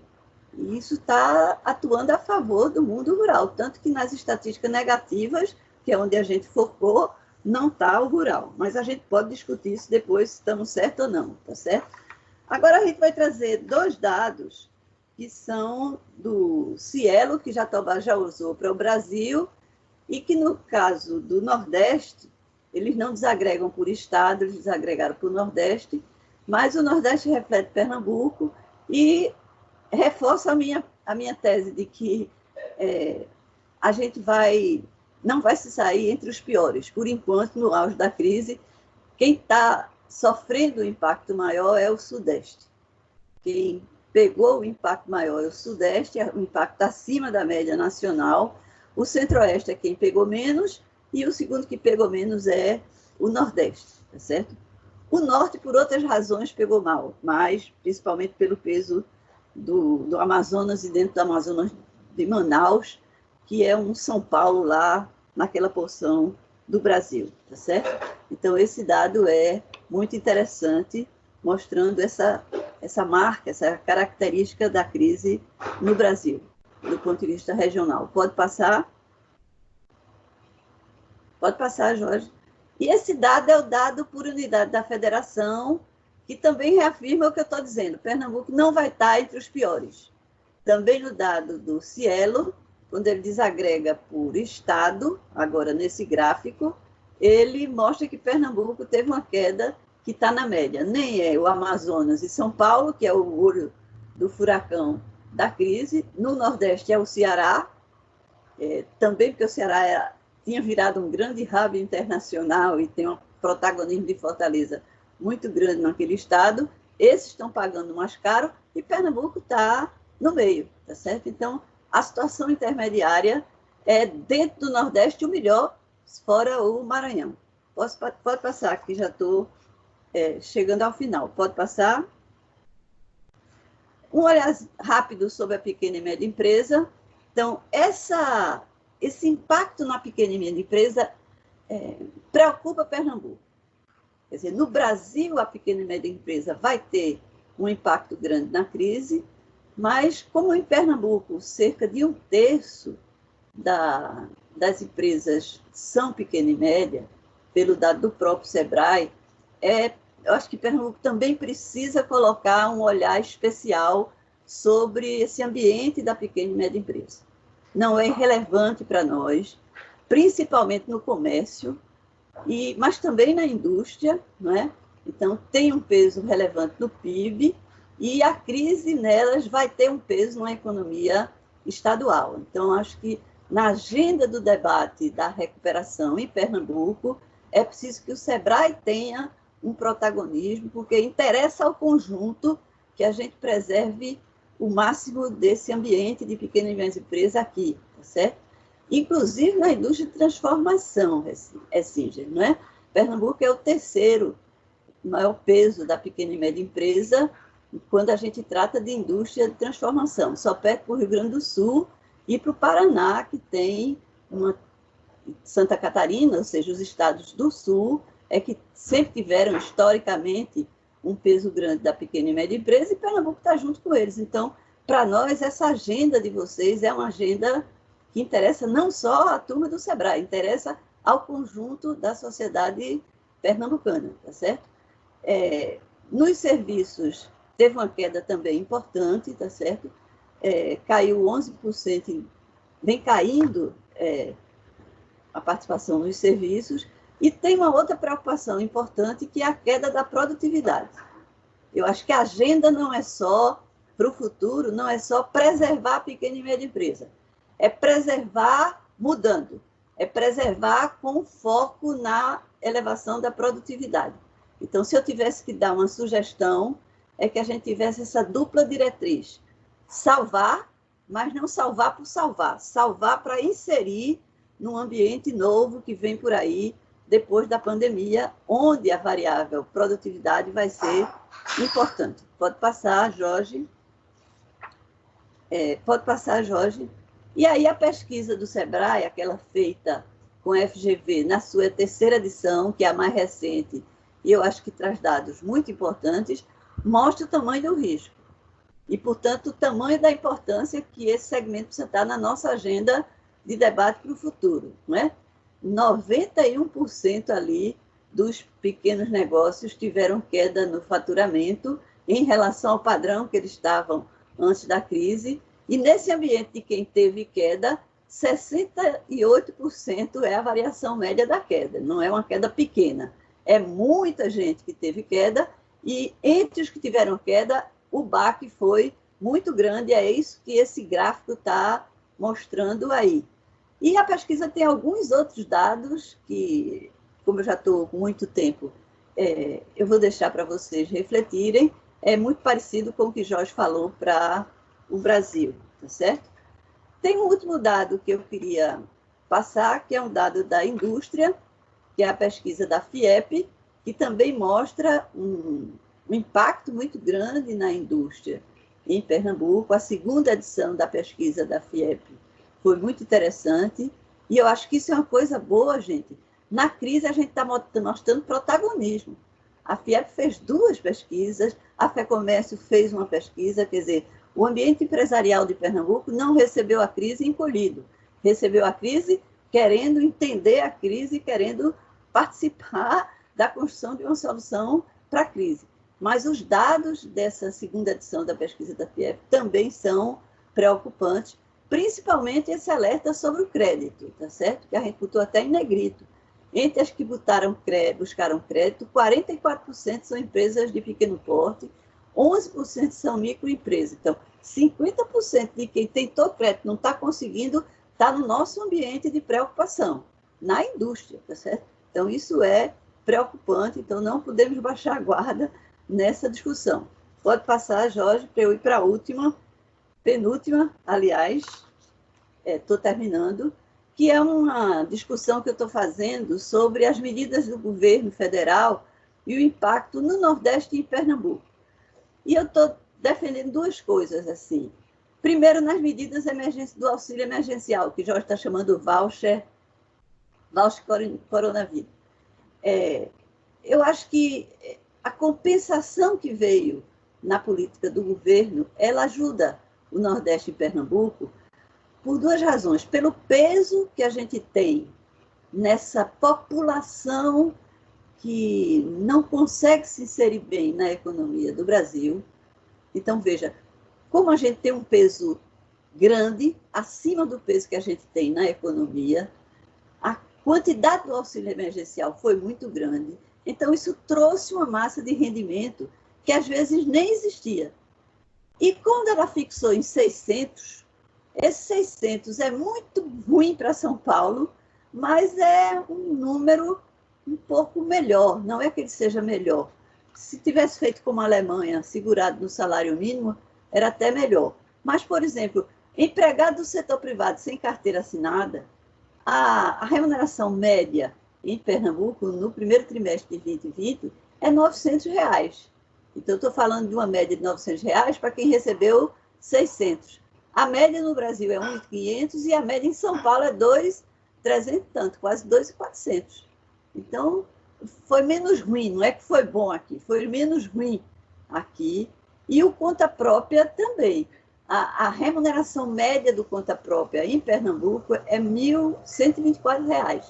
isso está atuando a favor do mundo rural. Tanto que nas estatísticas negativas, que é onde a gente focou, não está o rural. Mas a gente pode discutir isso depois, se estamos certos ou não, tá certo? Agora a gente vai trazer dois dados que são do Cielo, que Jatobá já usou para o Brasil, e que, no caso do Nordeste, eles não desagregam por estado, eles desagregaram por Nordeste, mas o Nordeste reflete Pernambuco e reforça a minha tese de que a gente não vai se sair entre os piores. Por enquanto, no auge da crise, quem está sofrendo o impacto maior é o Sudeste. Quem pegou o impacto maior é o Sudeste, o impacto acima da média nacional. O Centro-Oeste é quem pegou menos, e o segundo que pegou menos é o Nordeste, tá certo? O Norte, por outras razões, pegou mal, mas principalmente pelo peso do Amazonas e dentro do Amazonas de Manaus, que é um São Paulo lá naquela porção do Brasil, tá certo? Então, esse dado é muito interessante, mostrando essa marca, essa característica da crise no Brasil, do ponto de vista regional. Pode passar? Pode passar, Jorge. E esse dado é o dado por unidade da federação, que também reafirma o que eu estou dizendo. Pernambuco não vai estar entre os piores. Também no dado do Cielo, quando ele desagrega por estado, agora nesse gráfico, ele mostra que Pernambuco teve uma queda que está na média. Nem é o Amazonas e São Paulo, que é o olho do furacão da crise. No Nordeste é o Ceará, também porque o Ceará tinha virado um grande hub internacional e tem um protagonismo de Fortaleza muito grande naquele estado. Esses estão pagando mais caro e Pernambuco está no meio, tá certo? Então, a situação intermediária é dentro do Nordeste o melhor, fora o Maranhão. Pode passar, que já estou chegando ao final. Pode passar? Um olhar rápido sobre a pequena e média empresa. Então, esse impacto na pequena e média empresa preocupa Pernambuco. Quer dizer, no Brasil, a pequena e média empresa vai ter um impacto grande na crise, mas como em Pernambuco cerca de 1/3 das empresas são pequena e média, pelo dado do próprio SEBRAE, eu acho que Pernambuco também precisa colocar um olhar especial sobre esse ambiente da pequena e média empresa. Não é irrelevante para nós, principalmente no comércio, mas também na indústria, não é? Então, tem um peso relevante no PIB e a crise nelas vai ter um peso na economia estadual. Então, acho que na agenda do debate da recuperação em Pernambuco, é preciso que o SEBRAE tenha um protagonismo, porque interessa ao conjunto que a gente preserve o máximo desse ambiente de pequenas e médias empresas aqui, tá certo? Inclusive na indústria de transformação, Singer, não é? Pernambuco é o terceiro maior peso da pequena e média empresa quando a gente trata de indústria de transformação. Só perto para o Rio Grande do Sul e para o Paraná, que tem Santa Catarina, ou seja, os estados do Sul, que sempre tiveram, historicamente, um peso grande da pequena e média empresa, e Pernambuco está junto com eles. Então, para nós, essa agenda de vocês é uma agenda que interessa não só a turma do SEBRAE, interessa ao conjunto da sociedade pernambucana, tá certo? Nos serviços, teve uma queda também importante, tá certo? Caiu 11%, vem caindo a participação nos serviços, e tem uma outra preocupação importante, que é a queda da produtividade. Eu acho que a agenda não é só, para o futuro, não é só preservar a pequena e média empresa, é preservar mudando, é preservar com foco na elevação da produtividade. Então, se eu tivesse que dar uma sugestão, é que a gente tivesse essa dupla diretriz, salvar, mas não salvar por salvar, salvar para inserir num ambiente novo que vem por aí, depois da pandemia, onde a variável produtividade vai ser importante. Pode passar, Jorge. Pode passar, Jorge. E aí a pesquisa do SEBRAE, aquela feita com a FGV na sua terceira edição, que é a mais recente, e eu acho que traz dados muito importantes, mostra o tamanho do risco. E, portanto, o tamanho da importância que esse segmento precisa estar na nossa agenda de debate para o futuro, não é? 91% ali dos pequenos negócios tiveram queda no faturamento em relação ao padrão que eles estavam antes da crise, e nesse ambiente de quem teve queda, 68% é a variação média da queda, não é uma queda pequena, é muita gente que teve queda, e entre os que tiveram queda, o baque foi muito grande, é isso que esse gráfico está mostrando aí. E a pesquisa tem alguns outros dados que, como eu já estou com muito tempo, eu vou deixar para vocês refletirem. É muito parecido com o que Jorge falou para o Brasil, tá certo? Tem um último dado que eu queria passar, que é um dado da indústria, que é a pesquisa da FIEP, que também mostra um impacto muito grande na indústria em Pernambuco. A segunda edição da pesquisa da FIEP foi muito interessante, e eu acho que isso é uma coisa boa, gente. Na crise, a gente está mostrando protagonismo. A FIEP fez 2 pesquisas, a FEComércio fez uma pesquisa, quer dizer, o ambiente empresarial de Pernambuco não recebeu a crise encolhido, recebeu a crise querendo entender a crise, querendo participar da construção de uma solução para a crise. Mas os dados dessa segunda edição da pesquisa da FIEP também são preocupantes, principalmente esse alerta sobre o crédito, tá certo? Que a gente botou até em negrito. Entre as que buscaram crédito, 44% são empresas de pequeno porte, 11% são microempresas. Então, 50% de quem tentou crédito não está conseguindo, está no nosso ambiente de preocupação, na indústria, tá certo? Então, isso é preocupante, então não podemos baixar a guarda nessa discussão. Pode passar, Jorge, para eu ir para a penúltima, aliás, estou terminando, que é uma discussão que eu estou fazendo sobre as medidas do governo federal e o impacto no Nordeste e em Pernambuco. E eu estou defendendo duas coisas, assim. Primeiro, nas medidas do auxílio emergencial, que Jorge está chamando voucher coronavírus. Eu acho que a compensação que veio na política do governo, ela ajuda o Nordeste e Pernambuco por duas razões. Pelo peso que a gente tem nessa população que não consegue se inserir bem na economia do Brasil. Então, veja, como a gente tem um peso grande, acima do peso que a gente tem na economia, a quantidade do auxílio emergencial foi muito grande. Então, isso trouxe uma massa de rendimento que às vezes nem existia. E quando ela fixou em 600, esse 600 é muito ruim para São Paulo, mas é um número um pouco melhor, não é que ele seja melhor. Se tivesse feito como a Alemanha, segurado no salário mínimo, era até melhor. Mas, por exemplo, empregado do setor privado sem carteira assinada, a remuneração média em Pernambuco, no primeiro trimestre de 2020, é R$ 900. Então, eu estou falando de uma média de R$ 900 para quem recebeu 600. A média no Brasil é 1.500 e a média em São Paulo é 2.300 e tanto, quase 2.400. Então, foi menos ruim, não é que foi bom aqui, foi menos ruim aqui. E o conta própria também. A remuneração média do conta própria em Pernambuco é R$ 1.124.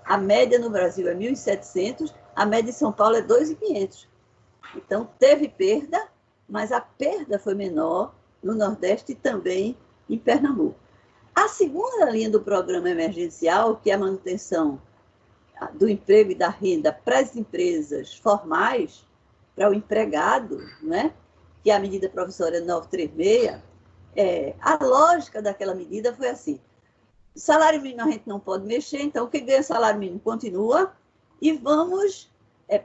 A média no Brasil é 1.700, a média em São Paulo é 2.500. Então, teve perda, mas a perda foi menor no Nordeste e também em Pernambuco. A segunda linha do programa emergencial, que é a manutenção do emprego e da renda para as empresas formais, para o empregado, né? Que é a medida provisória 936, a lógica daquela medida foi assim: salário mínimo a gente não pode mexer, então quem ganha salário mínimo continua e vamos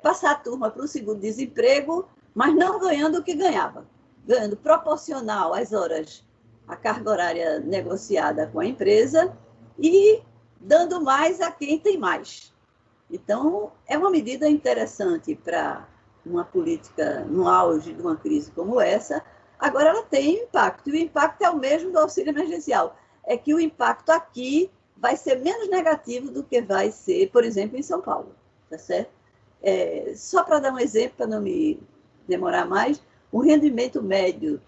passar a turma para o seguro-desemprego, mas não ganhando o que ganhava, ganhando proporcional às horas, a carga horária negociada com a empresa e dando mais a quem tem mais. Então, é uma medida interessante para uma política no auge de uma crise como essa. Agora, ela tem impacto, e o impacto é o mesmo do auxílio emergencial. É que o impacto aqui vai ser menos negativo do que vai ser, por exemplo, em São Paulo. Tá certo? Só para dar um exemplo, para não me demorar mais, o rendimento médio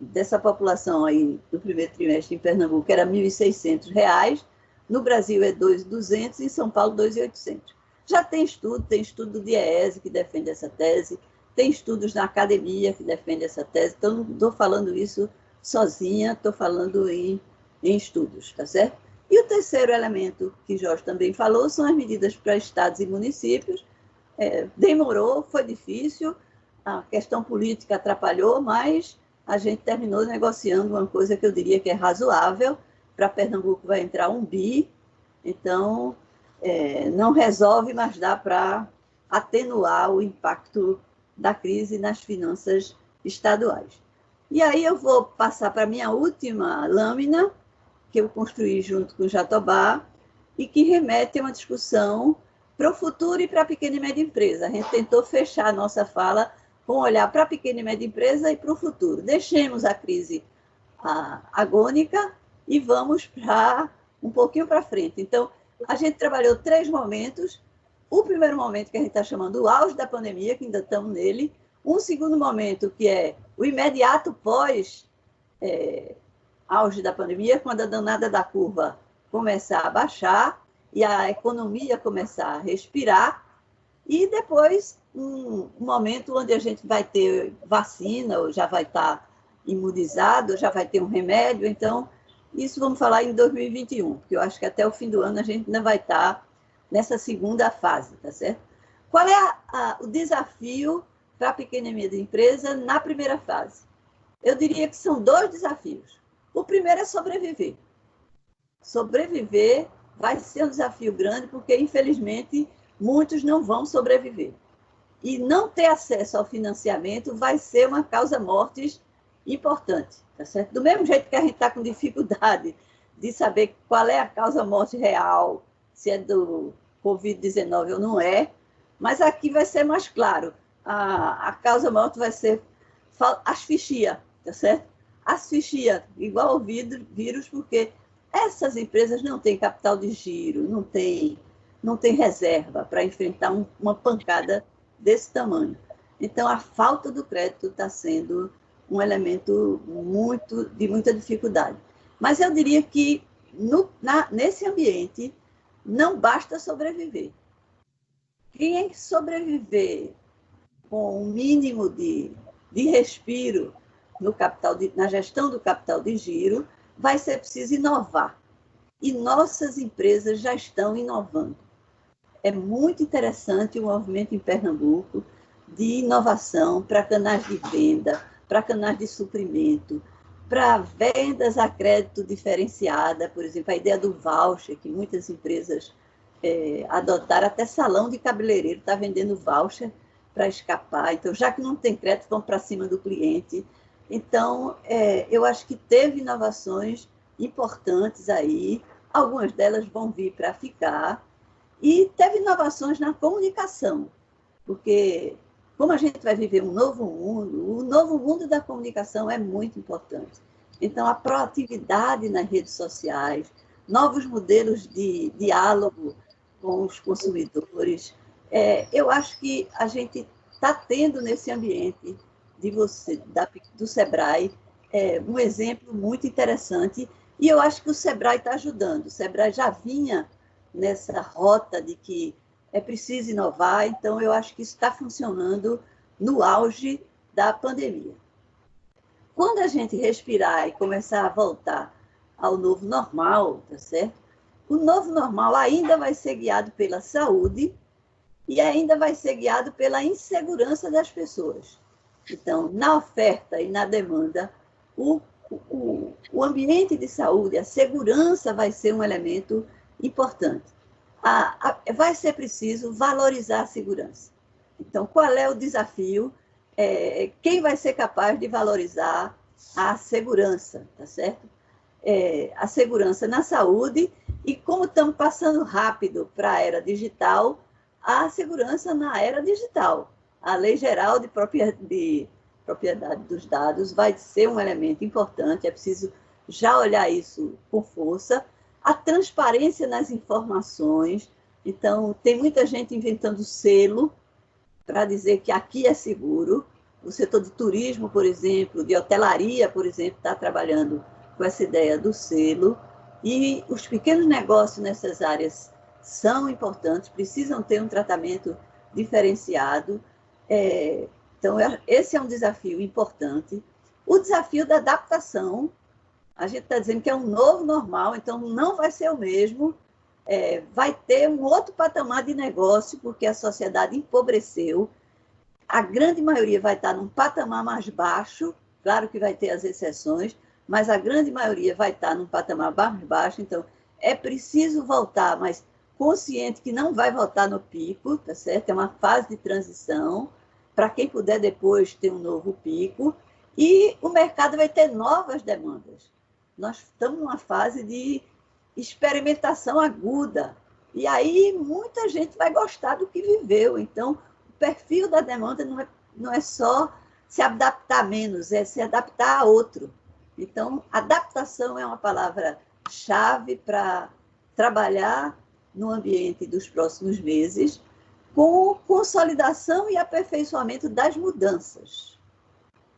dessa população aí do primeiro trimestre em Pernambuco era R$ 1.600, no Brasil é 2.200 e em São Paulo 2.800. Já tem estudo do DIEESE que defende essa tese, tem estudos na academia que defende essa tese, então não estou falando isso sozinha, estou falando em estudos, tá certo? E o terceiro elemento que Jorge também falou são as medidas para estados e municípios. Demorou, foi difícil, a questão política atrapalhou, mas a gente terminou negociando uma coisa que eu diria que é razoável. Para Pernambuco vai entrar 1 bi, então não resolve, mas dá para atenuar o impacto da crise nas finanças estaduais. E aí eu vou passar para a minha última lâmina, que eu construí junto com o Jatobá, e que remete a uma discussão para o futuro e para a pequena e média empresa. A gente tentou fechar a nossa fala com olhar para a pequena e média empresa e para o futuro. Deixemos a crise agônica e vamos para um pouquinho para frente. Então, a gente trabalhou 3 momentos. O primeiro momento, que a gente está chamando o auge da pandemia, que ainda estamos nele. Um segundo momento, que é o imediato pós auge da pandemia, quando a danada da curva começar a baixar e a economia começar a respirar. E depois, um momento onde a gente vai ter vacina, ou já vai estar imunizado, ou já vai ter um remédio. Então, isso vamos falar em 2021, porque eu acho que até o fim do ano a gente ainda vai estar nessa segunda fase, tá certo? Qual é o desafio para a pequena e média empresa na primeira fase? Eu diria que são 2 desafios. O primeiro é sobreviver. Sobreviver vai ser um desafio grande, porque, infelizmente, muitos não vão sobreviver. E não ter acesso ao financiamento vai ser uma causa-mortes importante, tá certo? Do mesmo jeito que a gente está com dificuldade de saber qual é a causa-morte real, se é do Covid-19 ou não é, mas aqui vai ser mais claro. A causa-morte vai ser asfixia, tá certo? Asfixia, igual ao vírus, porque essas empresas não têm capital de giro, não têm reserva para enfrentar uma pancada desse tamanho. Então, a falta do crédito está sendo um elemento de muita dificuldade. Mas eu diria que, nesse ambiente, não basta sobreviver. Quem sobreviver com um mínimo de respiro na gestão do capital de giro, vai ser preciso inovar. E nossas empresas já estão inovando. É muito interessante o movimento em Pernambuco de inovação para canais de venda, para canais de suprimento, para vendas a crédito diferenciada, por exemplo, a ideia do voucher, que muitas empresas adotaram, até salão de cabeleireiro está vendendo voucher para escapar. Então, já que não tem crédito, vão para cima do cliente. Então, eu acho que teve inovações importantes aí, algumas delas vão vir para ficar, e teve inovações na comunicação, porque como a gente vai viver um novo mundo, o novo mundo da comunicação é muito importante. Então, a proatividade nas redes sociais, novos modelos de diálogo com os consumidores, eu acho que a gente está tendo nesse ambiente do Sebrae um exemplo muito interessante, e eu acho que o Sebrae está ajudando. O Sebrae já vinha nessa rota de que é preciso inovar, então eu acho que isso está funcionando no auge da pandemia. Quando a gente respirar e começar a voltar ao novo normal, tá certo? O novo normal ainda vai ser guiado pela saúde e ainda vai ser guiado pela insegurança das pessoas. Então, na oferta e na demanda, o ambiente de saúde, a segurança vai ser um elemento importante. Vai ser preciso valorizar a segurança. Então, qual é o desafio? Quem vai ser capaz de valorizar a segurança, tá certo? A segurança na saúde, e como estamos passando rápido para a era digital, a segurança na era digital. A Lei Geral de Propriedade dos Dados vai ser um elemento importante, é preciso já olhar isso com força. A transparência nas informações, então, tem muita gente inventando selo para dizer que aqui é seguro. O setor de turismo, por exemplo, de hotelaria, por exemplo, está trabalhando com essa ideia do selo, e os pequenos negócios nessas áreas são importantes, precisam ter um tratamento diferenciado. Então, esse é um desafio importante. O desafio da adaptação, a gente está dizendo que é um novo normal, então não vai ser o mesmo, vai ter um outro patamar de negócio, porque a sociedade empobreceu, a grande maioria vai estar num patamar mais baixo, claro que vai ter as exceções, mas a grande maioria vai estar num patamar mais baixo, então é preciso voltar, mas consciente que não vai voltar no pico, tá certo? É uma fase de transição, para quem puder depois ter um novo pico, e o mercado vai ter novas demandas. Nós estamos numa fase de experimentação aguda, e aí muita gente vai gostar do que viveu. Então, o perfil da demanda não é só se adaptar menos, é se adaptar a outro. Então, adaptação é uma palavra-chave para trabalhar no ambiente dos próximos meses, com consolidação e aperfeiçoamento das mudanças.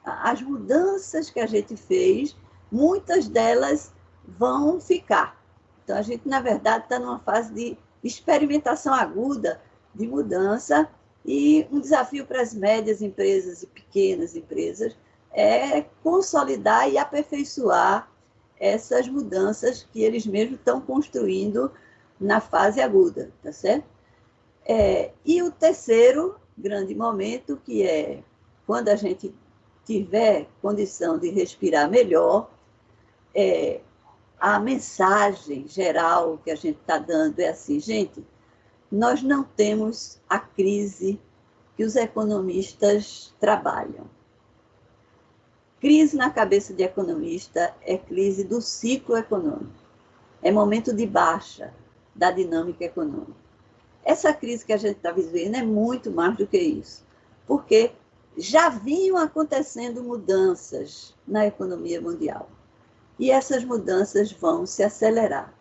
As mudanças que a gente fez, muitas delas vão ficar. Então, a gente, na verdade, está numa fase de experimentação aguda de mudança, e um desafio para as médias empresas e pequenas empresas é consolidar e aperfeiçoar essas mudanças que eles mesmos estão construindo na fase aguda, tá certo? E o terceiro grande momento, que é quando a gente tiver condição de respirar melhor, a mensagem geral que a gente está dando é assim, gente, nós não temos a crise que os economistas trabalham. Crise na cabeça de economista é crise do ciclo econômico. É momento de baixa da dinâmica econômica. Essa crise que a gente está vivendo é muito mais do que isso. Porque já vinham acontecendo mudanças na economia mundial. E essas mudanças vão se acelerar.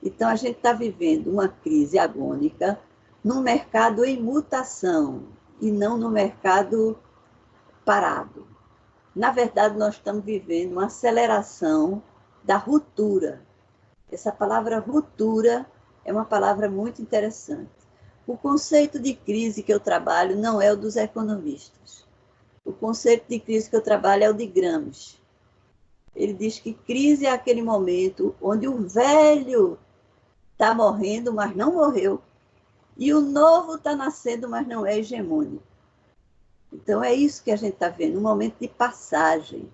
Então, a gente está vivendo uma crise agônica num mercado em mutação e não no mercado parado. Na verdade, nós estamos vivendo uma aceleração da ruptura. Essa palavra ruptura é uma palavra muito interessante. O conceito de crise que eu trabalho não é o dos economistas. O conceito de crise que eu trabalho é o de Gramsci. Ele diz que crise é aquele momento onde o velho está morrendo, mas não morreu, e o novo está nascendo, mas não é hegemônico. Então, é isso que a gente está vendo, um momento de passagem,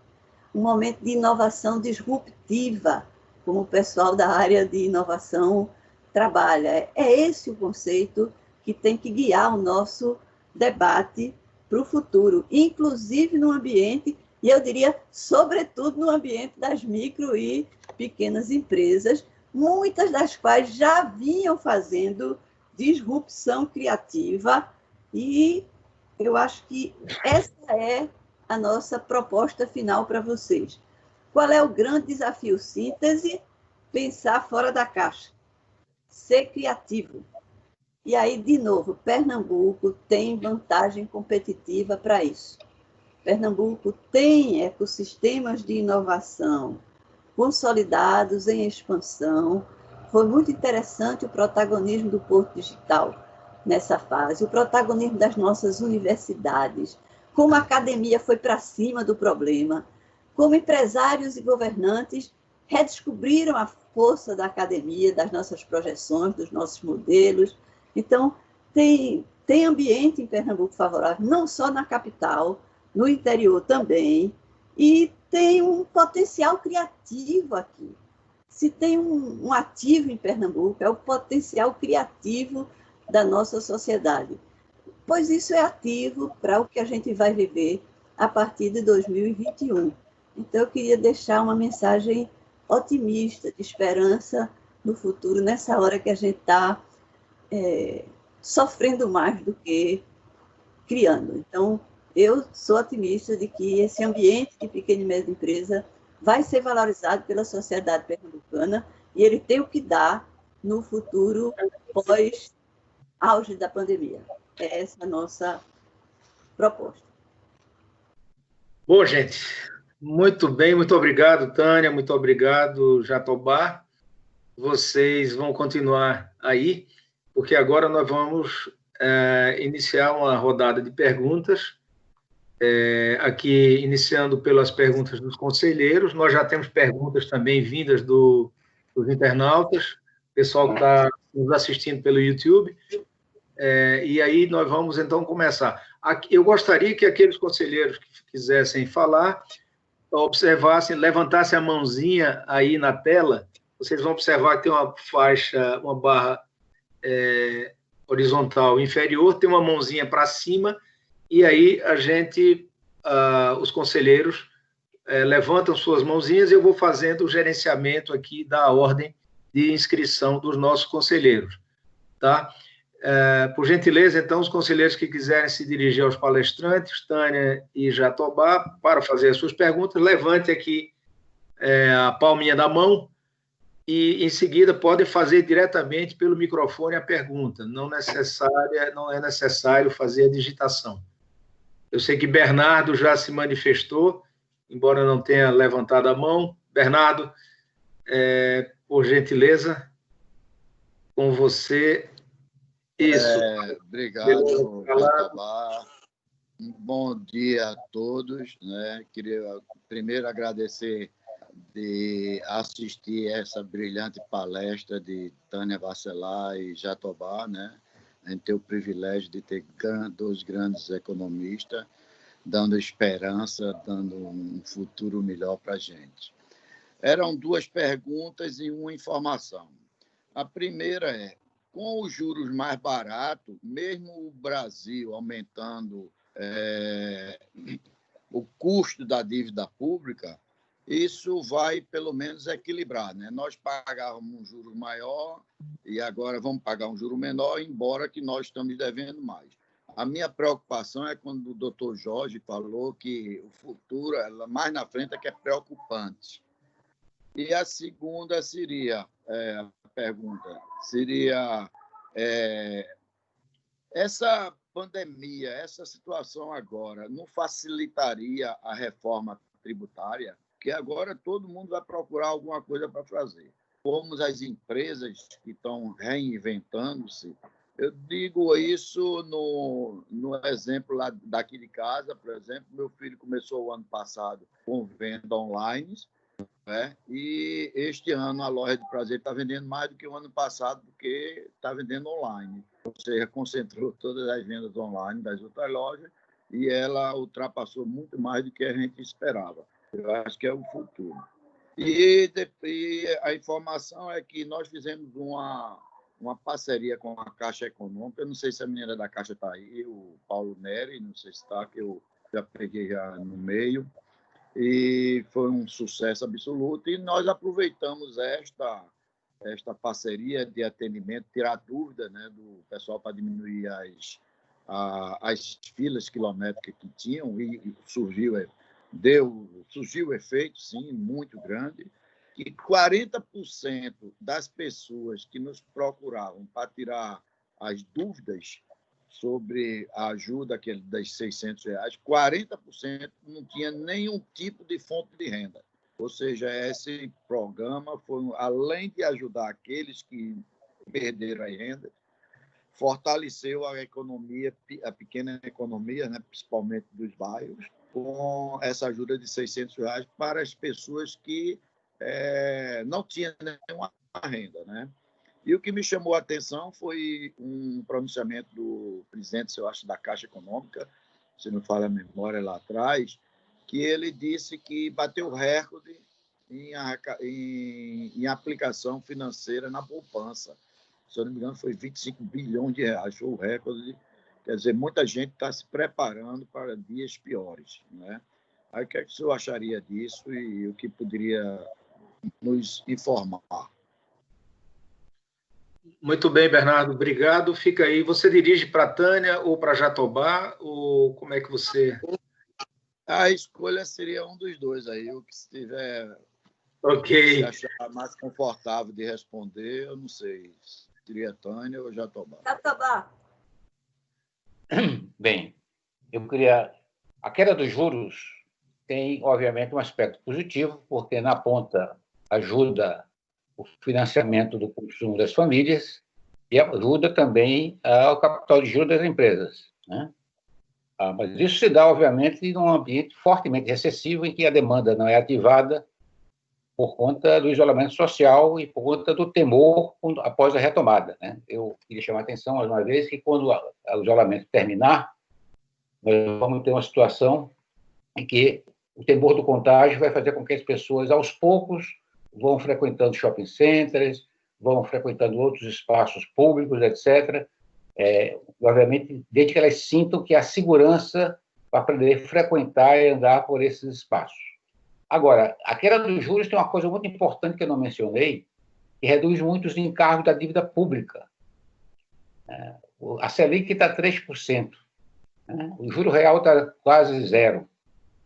um momento de inovação disruptiva, como o pessoal da área de inovação trabalha. É esse o conceito que tem que guiar o nosso debate para o futuro, inclusive no ambiente, e eu diria, sobretudo no ambiente das micro e pequenas empresas, muitas das quais já vinham fazendo disrupção criativa, e eu acho que essa é a nossa proposta final para vocês. Qual é o grande desafio? Síntese, pensar fora da caixa, ser criativo. E aí, de novo, Pernambuco tem vantagem competitiva para isso. Pernambuco tem ecossistemas de inovação consolidados, em expansão. Foi muito interessante o protagonismo do Porto Digital nessa fase, o protagonismo das nossas universidades, como a academia foi para cima do problema, como empresários e governantes redescobriram a força da academia, das nossas projeções, dos nossos modelos. Então, tem ambiente em Pernambuco favorável, não só na capital, no interior também, e tem um potencial criativo aqui. Se tem um ativo em Pernambuco, é o potencial criativo da nossa sociedade, pois isso é ativo para o que a gente vai viver a partir de 2021. Então, eu queria deixar uma mensagem otimista, de esperança no futuro, nessa hora que a gente está sofrendo mais do que criando. Então, eu sou otimista de que esse ambiente de pequena e média empresa vai ser valorizado pela sociedade pernambucana e ele tem o que dar no futuro pós-auge da pandemia. É essa a nossa proposta. Bom, gente, muito bem, muito obrigado, Tânia, muito obrigado, Jatobá. Vocês vão continuar aí, porque agora nós vamos iniciar uma rodada de perguntas, aqui iniciando pelas perguntas dos conselheiros. Nós já temos perguntas também vindas dos internautas, pessoal que está nos assistindo pelo YouTube, e aí nós vamos então começar. Eu gostaria que aqueles conselheiros que quisessem falar observassem, levantassem a mãozinha aí na tela. Vocês vão observar que tem uma faixa, uma barra horizontal inferior, tem uma mãozinha para cima, e aí a gente, os conselheiros, levantam suas mãozinhas e eu vou fazendo o gerenciamento aqui da ordem de inscrição dos nossos conselheiros, tá? Por gentileza, então, os conselheiros que quiserem se dirigir aos palestrantes, Tânia e Jatobá, para fazer as suas perguntas, levante aqui a palminha da mão e, em seguida, podem fazer diretamente pelo microfone a pergunta. Não é necessário fazer a digitação. Eu sei que Bernardo já se manifestou, embora não tenha levantado a mão. Bernardo, por gentileza, com você. Isso. Obrigado, Jatobá. Bom dia a todos, né? Queria primeiro agradecer de assistir essa brilhante palestra de Tânia Bacelar e Jatobá, né? A gente tem o privilégio de ter dois grandes economistas dando esperança, dando um futuro melhor para a gente. Eram duas perguntas e uma informação. A primeira é: com os juros mais baratos, mesmo o Brasil aumentando o custo da dívida pública, isso vai, pelo menos, equilibrar, né? Nós pagávamos um juro maior e agora vamos pagar um juro menor, embora que nós estamos devendo mais. A minha preocupação é quando o doutor Jorge falou que o futuro, mais na frente, é que é preocupante. E a segunda seria, a pergunta, seria essa pandemia, essa situação agora, não facilitaria a reforma tributária? Porque agora todo mundo vai procurar alguma coisa para fazer. Como as empresas que estão reinventando-se, eu digo isso no exemplo lá daqui de casa, por exemplo, meu filho começou o ano passado com venda online, né? E este ano a loja de prazer está vendendo mais do que o ano passado, porque está vendendo online. Ou seja, concentrou todas as vendas online das outras lojas e ela ultrapassou muito mais do que a gente esperava. Eu acho que é o futuro. E a informação é que nós fizemos uma parceria com a Caixa Econômica. Eu não sei se a menina da Caixa está aí, o Paulo Neri, não sei se está, que eu já peguei já no meio. E foi um sucesso absoluto. E nós aproveitamos esta parceria de atendimento, tirar dúvida, né, do pessoal para diminuir as filas quilométricas que tinham, e surgiu o efeito, sim, muito grande, que 40% das pessoas que nos procuravam para tirar as dúvidas sobre a ajuda das R$600, 40% não tinha nenhum tipo de fonte de renda. Ou seja, esse programa foi, além de ajudar aqueles que perderam a renda, fortaleceu a economia, a pequena economia, né, principalmente dos bairros, com essa ajuda de R$600 para as pessoas que não tinham nenhuma renda, né? E o que me chamou a atenção foi um pronunciamento do presidente, eu acho, da Caixa Econômica, se não falha a memória lá atrás, que ele disse que bateu recorde em aplicação financeira na poupança. Se eu não me engano, foi R$25 bilhões, foi o recorde. Quer dizer, muita gente está se preparando para dias piores, né? Aí o que é que o senhor acharia disso e o que poderia nos informar? Muito bem, Bernardo, obrigado. Fica aí. Você dirige para Tânia ou para Jatobá? Ou como é que você... A escolha seria um dos dois aí. O que estiver Ok. se achar mais confortável de responder, eu não sei. Seria Tânia ou Jatobá? Jatobá. Bem, eu queria... A queda dos juros tem, obviamente, um aspecto positivo, porque na ponta ajuda o financiamento do consumo das famílias e ajuda também ao capital de giro das empresas, né? Mas isso se dá, obviamente, num ambiente fortemente recessivo, em que a demanda não é ativada por conta do isolamento social e por conta do temor após a retomada, né? Eu queria chamar a atenção, mais uma vez, que quando o isolamento terminar, nós vamos ter uma situação em que o temor do contágio vai fazer com que as pessoas, aos poucos, vão frequentando shopping centers, vão frequentando outros espaços públicos, etc., obviamente, desde que elas sintam que há segurança para poder frequentar e andar por esses espaços. Agora, a queda dos juros tem uma coisa muito importante que eu não mencionei, que reduz muito os encargos da dívida pública. A Selic está 3%, né? O juro real está quase zero.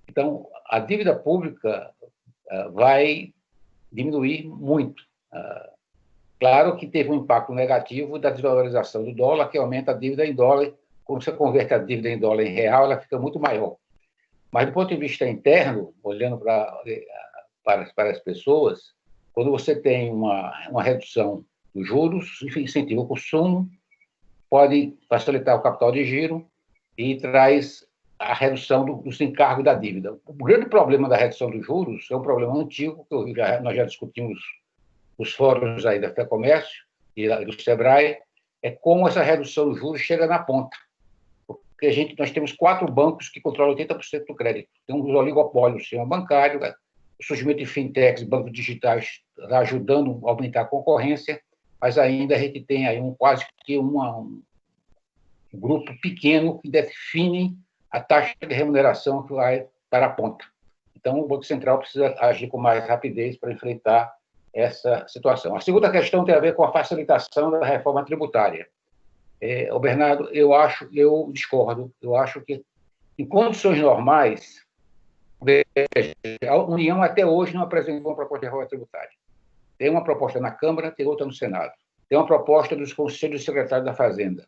Então, a dívida pública vai diminuir muito. Claro que teve um impacto negativo da desvalorização do dólar, que aumenta a dívida em dólar. Quando você converte a dívida em dólar em real, ela fica muito maior. Mas, do ponto de vista interno, olhando para as pessoas, quando você tem uma redução dos juros, incentiva o consumo, pode facilitar o capital de giro e traz a redução dos encargos da dívida. O grande problema da redução dos juros é um problema antigo, que nós já discutimos nos fóruns aí da FEComércio e do SEBRAE, é como essa redução dos juros chega na ponta. Porque nós temos 4 bancos que controlam 80% do crédito. Tem uns oligopólios, o sistema bancário, o surgimento de fintechs, bancos digitais, está ajudando a aumentar a concorrência, mas ainda a gente tem aí quase que um grupo pequeno que define a taxa de remuneração que vai para a ponta. Então, o Banco Central precisa agir com mais rapidez para enfrentar essa situação. A segunda questão tem a ver com a facilitação da reforma tributária. Bernardo, eu discordo. Eu acho que, em condições normais, a União até hoje não apresentou uma proposta de reforma tributária. Tem uma proposta na Câmara, tem outra no Senado. Tem uma proposta dos Conselhos Secretários da Fazenda.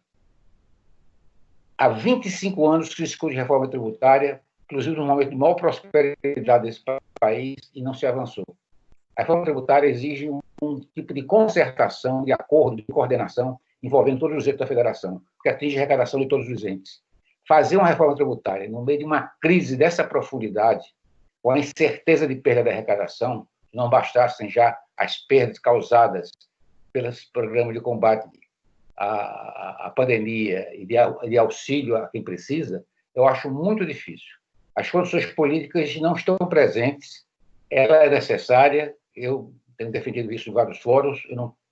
Há 25 anos que se discute reforma tributária, inclusive no momento de maior prosperidade desse país, e não se avançou. A reforma tributária exige um tipo de concertação, de acordo, de coordenação, envolvendo todos os entes da federação, que atinge a arrecadação de todos os entes. Fazer uma reforma tributária no meio de uma crise dessa profundidade, com a incerteza de perda da arrecadação, não bastassem já as perdas causadas pelos programas de combate à pandemia e de auxílio a quem precisa, eu acho muito difícil. As condições políticas não estão presentes, ela é necessária, eu tenho defendido isso em vários fóruns,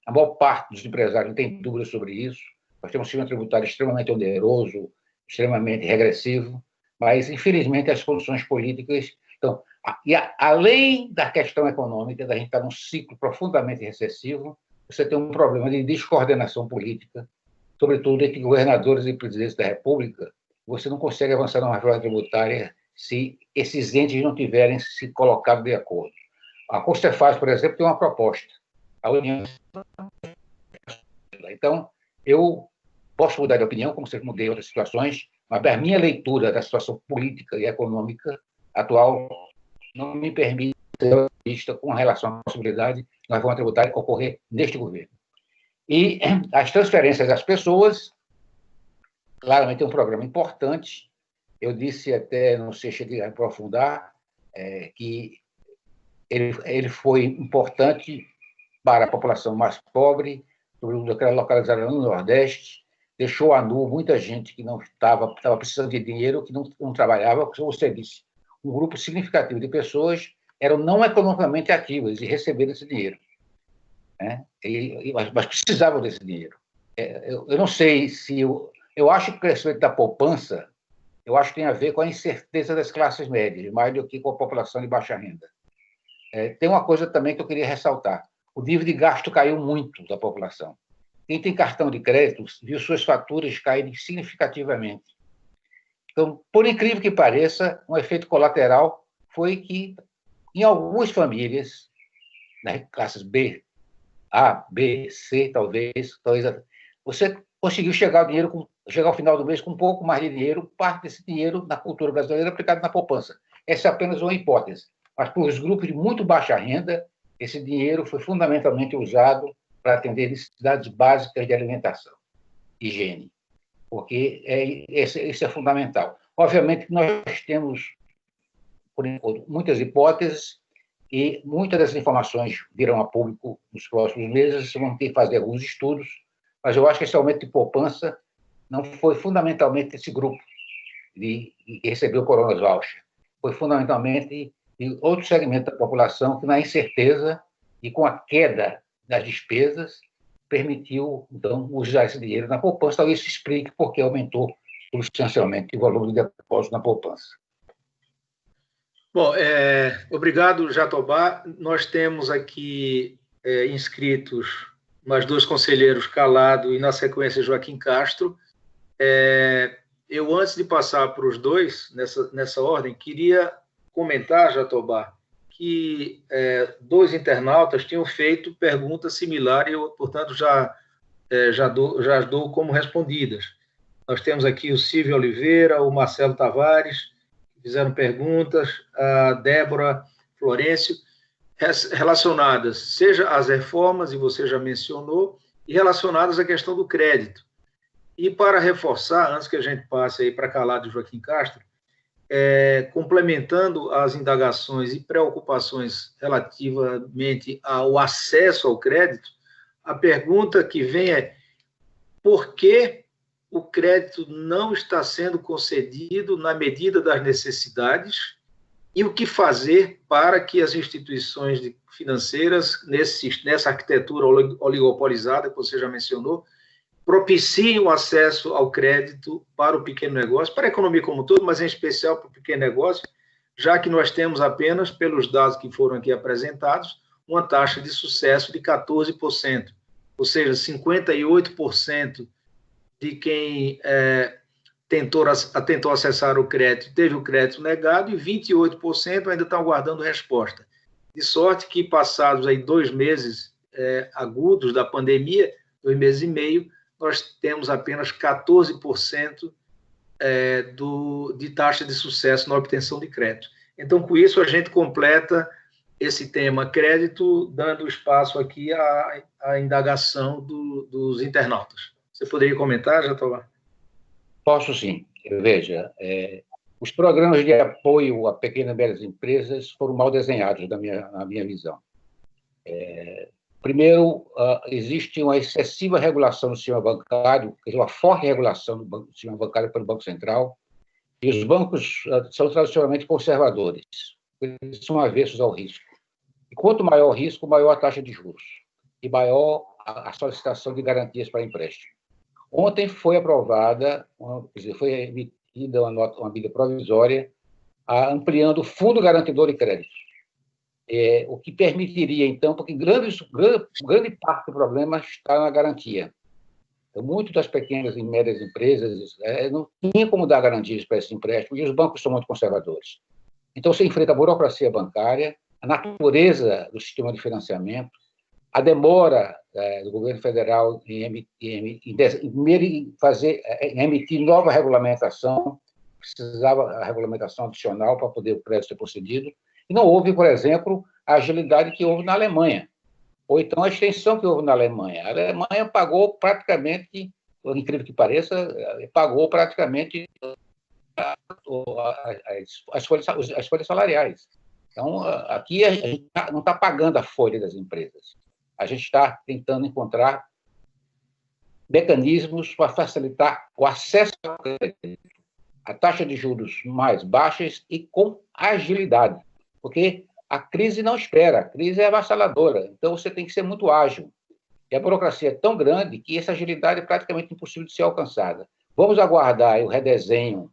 a maior parte dos empresários não tem dúvida sobre isso, nós temos um sistema tributário extremamente oneroso, extremamente regressivo, mas, infelizmente, as condições políticas... Então, além da questão econômica, da gente estar num ciclo profundamente recessivo, você tem um problema de descoordenação política, sobretudo entre governadores e presidentes da República. Você não consegue avançar numa reforma tributária se esses entes não tiverem se colocado de acordo. A Constefaz, por exemplo, tem uma proposta. A União... Então, eu posso mudar de opinião, como sempre mudei em outras situações, mas a minha leitura da situação política e econômica atual não me permite ter vista com relação à possibilidade da reforma tributária ocorrer neste governo. E as transferências às pessoas, claramente é um programa importante. Eu disse até, não sei, cheguei a aprofundar, que ele foi importante para a população mais pobre, sobretudo aquela localizada no Nordeste, deixou à nu muita gente que não estava precisando de dinheiro, que não trabalhava, como você disse. Um grupo significativo de pessoas eram não economicamente ativas e receberam esse dinheiro, né? Mas precisavam desse dinheiro. Eu não sei se... Eu acho que o crescimento da poupança, eu acho que tem a ver com a incerteza das classes médias, mais do que com a população de baixa renda. Tem uma coisa também que eu queria ressaltar. O nível de gasto caiu muito da população. Quem tem cartão de crédito viu suas faturas caírem significativamente. Então, por incrível que pareça, um efeito colateral foi que, em algumas famílias, nas classes B, A, B, C, talvez, você conseguiu chegar ao final do mês com um pouco mais de dinheiro, parte desse dinheiro, na cultura brasileira, aplicado na poupança. Essa é apenas uma hipótese. Mas, para os grupos de muito baixa renda, esse dinheiro foi fundamentalmente usado para atender necessidades básicas de alimentação, higiene, porque isso é fundamental. Obviamente, nós temos, por enquanto, muitas hipóteses e muitas das informações virão a público nos próximos meses, vão ter que fazer alguns estudos, mas eu acho que esse aumento de poupança não foi fundamentalmente esse grupo que recebeu o Corona Voucher, foi fundamentalmente de outro segmento da população que, na incerteza e com a queda das despesas, permitiu, então, usar esse dinheiro na poupança. Talvez isso explique por que aumentou substancialmente o volume de depósito na poupança. Bom, obrigado, Jatobá. Nós temos aqui inscritos mais dois conselheiros, Calado e, na sequência, Joaquim Castro. Eu, antes de passar para os dois, nessa ordem, queria comentar, Jatobá, que dois internautas tinham feito perguntas similares e eu, portanto, já dou como respondidas. Nós temos aqui o Silvio Oliveira, o Marcelo Tavares, que fizeram perguntas, a Débora Florencio, relacionadas, seja às reformas, e você já mencionou, e relacionadas à questão do crédito. E para reforçar, antes que a gente passe aí para Calado e Joaquim Castro, complementando as indagações e preocupações relativamente ao acesso ao crédito, a pergunta que vem é: por que o crédito não está sendo concedido na medida das necessidades e o que fazer para que as instituições financeiras, nessa arquitetura oligopolizada que você já mencionou, propiciem o acesso ao crédito para o pequeno negócio, para a economia como um todo, mas em especial para o pequeno negócio, já que nós temos apenas, pelos dados que foram aqui apresentados, uma taxa de sucesso de 14%, ou seja, 58% de quem tentou acessar o crédito, teve o crédito negado, e 28% ainda estão aguardando resposta. De sorte que, passados aí 2 meses agudos da pandemia, 2 meses e meio, nós temos apenas 14% de taxa de sucesso na obtenção de crédito. Então, com isso, a gente completa esse tema crédito, dando espaço aqui à indagação dos internautas. Você poderia comentar, Jatobá? Posso sim. Veja, os programas de apoio a pequenas e médias empresas foram mal desenhados, na minha visão. Primeiro, existe uma excessiva regulação do sistema bancário, quer dizer, uma forte regulação do sistema bancário pelo Banco Central, e os bancos são tradicionalmente conservadores, eles são avessos ao risco. E quanto maior o risco, maior a taxa de juros, e maior a solicitação de garantias para empréstimo. Ontem foi aprovada, foi emitida uma medida provisória ampliando o Fundo Garantidor de Crédito, o que permitiria, então, porque grande parte do problema está na garantia. Então, muitas das pequenas e médias empresas não tinha como dar garantias para esse empréstimo, e os bancos são muito conservadores. Então, você enfrenta a burocracia bancária, a natureza do sistema de financiamento, a demora do governo federal em emitir nova regulamentação, precisava a regulamentação adicional para poder o crédito ser concedido, e não houve, por exemplo, a agilidade que houve na Alemanha, ou então a extensão que houve na Alemanha. A Alemanha pagou praticamente, por incrível que pareça, pagou praticamente as folhas salariais. Então, aqui a gente não está pagando a folha das empresas. A gente está tentando encontrar mecanismos para facilitar o acesso ao crédito, a taxa de juros mais baixas e com agilidade, porque a crise não espera, a crise é avassaladora, então você tem que ser muito ágil. E a burocracia é tão grande que essa agilidade é praticamente impossível de ser alcançada. Vamos aguardar o redesenho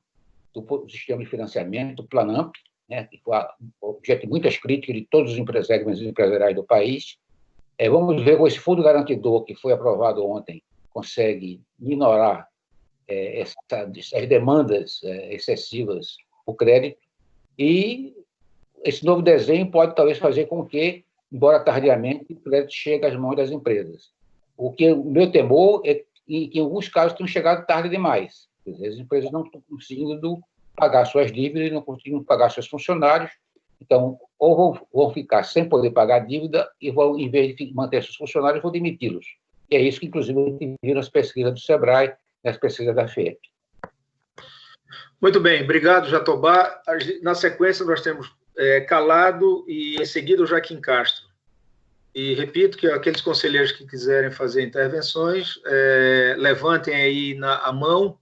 do sistema de financiamento, do Planamp, né, que foi objeto de muitas críticas de todos os empresários e empresariais do país. Vamos ver com esse fundo garantidor que foi aprovado ontem, consegue minorar essas demandas excessivas por crédito, e esse novo desenho pode talvez fazer com que, embora tardiamente, o crédito chegue às mãos das empresas. O meu temor é que, em alguns casos, tenham chegado tarde demais. Quer dizer, as empresas não estão conseguindo pagar suas dívidas, não conseguindo pagar seus funcionários, então, ou vão ficar sem poder pagar a dívida e vão, em vez de manter seus funcionários, vão demiti-los. E é isso que, inclusive, a gente viu nas pesquisas do SEBRAE, nas pesquisas da FIEP. Muito bem, obrigado, Jatobá. Na sequência, nós temos Calado e, em seguida, o Joaquim Castro. E repito que aqueles conselheiros que quiserem fazer intervenções, levantem aí a mão,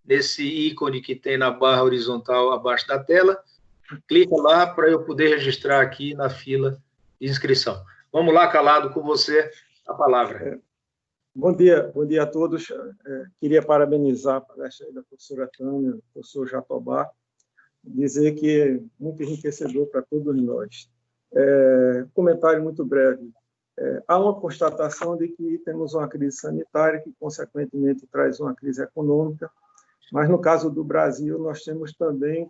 nesse ícone que tem na barra horizontal abaixo da tela, clica lá para eu poder registrar aqui na fila de inscrição. Vamos lá, Calado, com você a palavra. Bom dia a todos. Queria parabenizar a palestra da professora Tânia, do professor Jatobá, dizer que é muito enriquecedor para todos nós. Comentário muito breve. Há uma constatação de que temos uma crise sanitária que, consequentemente, traz uma crise econômica, mas, no caso do Brasil, nós temos também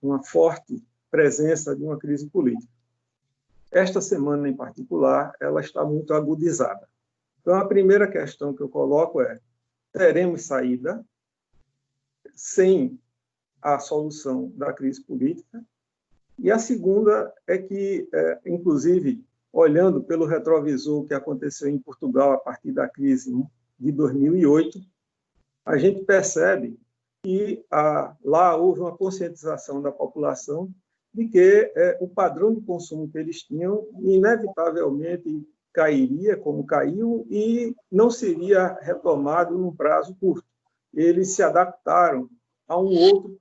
uma forte presença de uma crise política. Esta semana, em particular, ela está muito agudizada. Então, a primeira questão que eu coloco é: teremos saída sem a solução da crise política? E a segunda é que, inclusive, olhando pelo retrovisor que aconteceu em Portugal a partir da crise de 2008, a gente percebe que lá houve uma conscientização da população de que o padrão de consumo que eles tinham inevitavelmente cairia como caiu e não seria retomado num prazo curto. Eles se adaptaram a um outro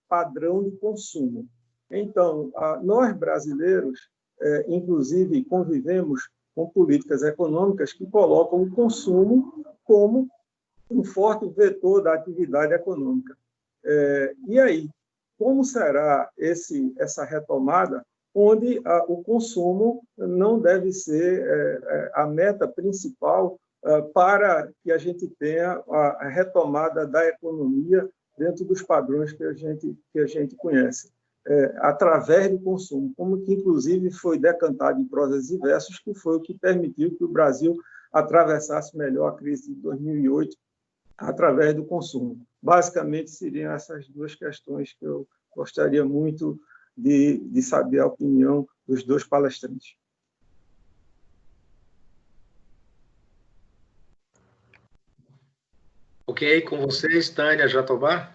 padrão de consumo. Então, nós brasileiros, inclusive, convivemos com políticas econômicas que colocam o consumo como um forte vetor da atividade econômica. E aí, como será essa retomada, onde o consumo não deve ser a meta principal para que a gente tenha a retomada da economia dentro dos padrões que a gente conhece, através do consumo, como que, inclusive, foi decantado em Prosas e Versos, que foi o que permitiu que o Brasil atravessasse melhor a crise de 2008 através do consumo. Basicamente, seriam essas duas questões que eu gostaria muito de saber a opinião dos dois palestrantes. Ok, com vocês, Tânia Jatobá.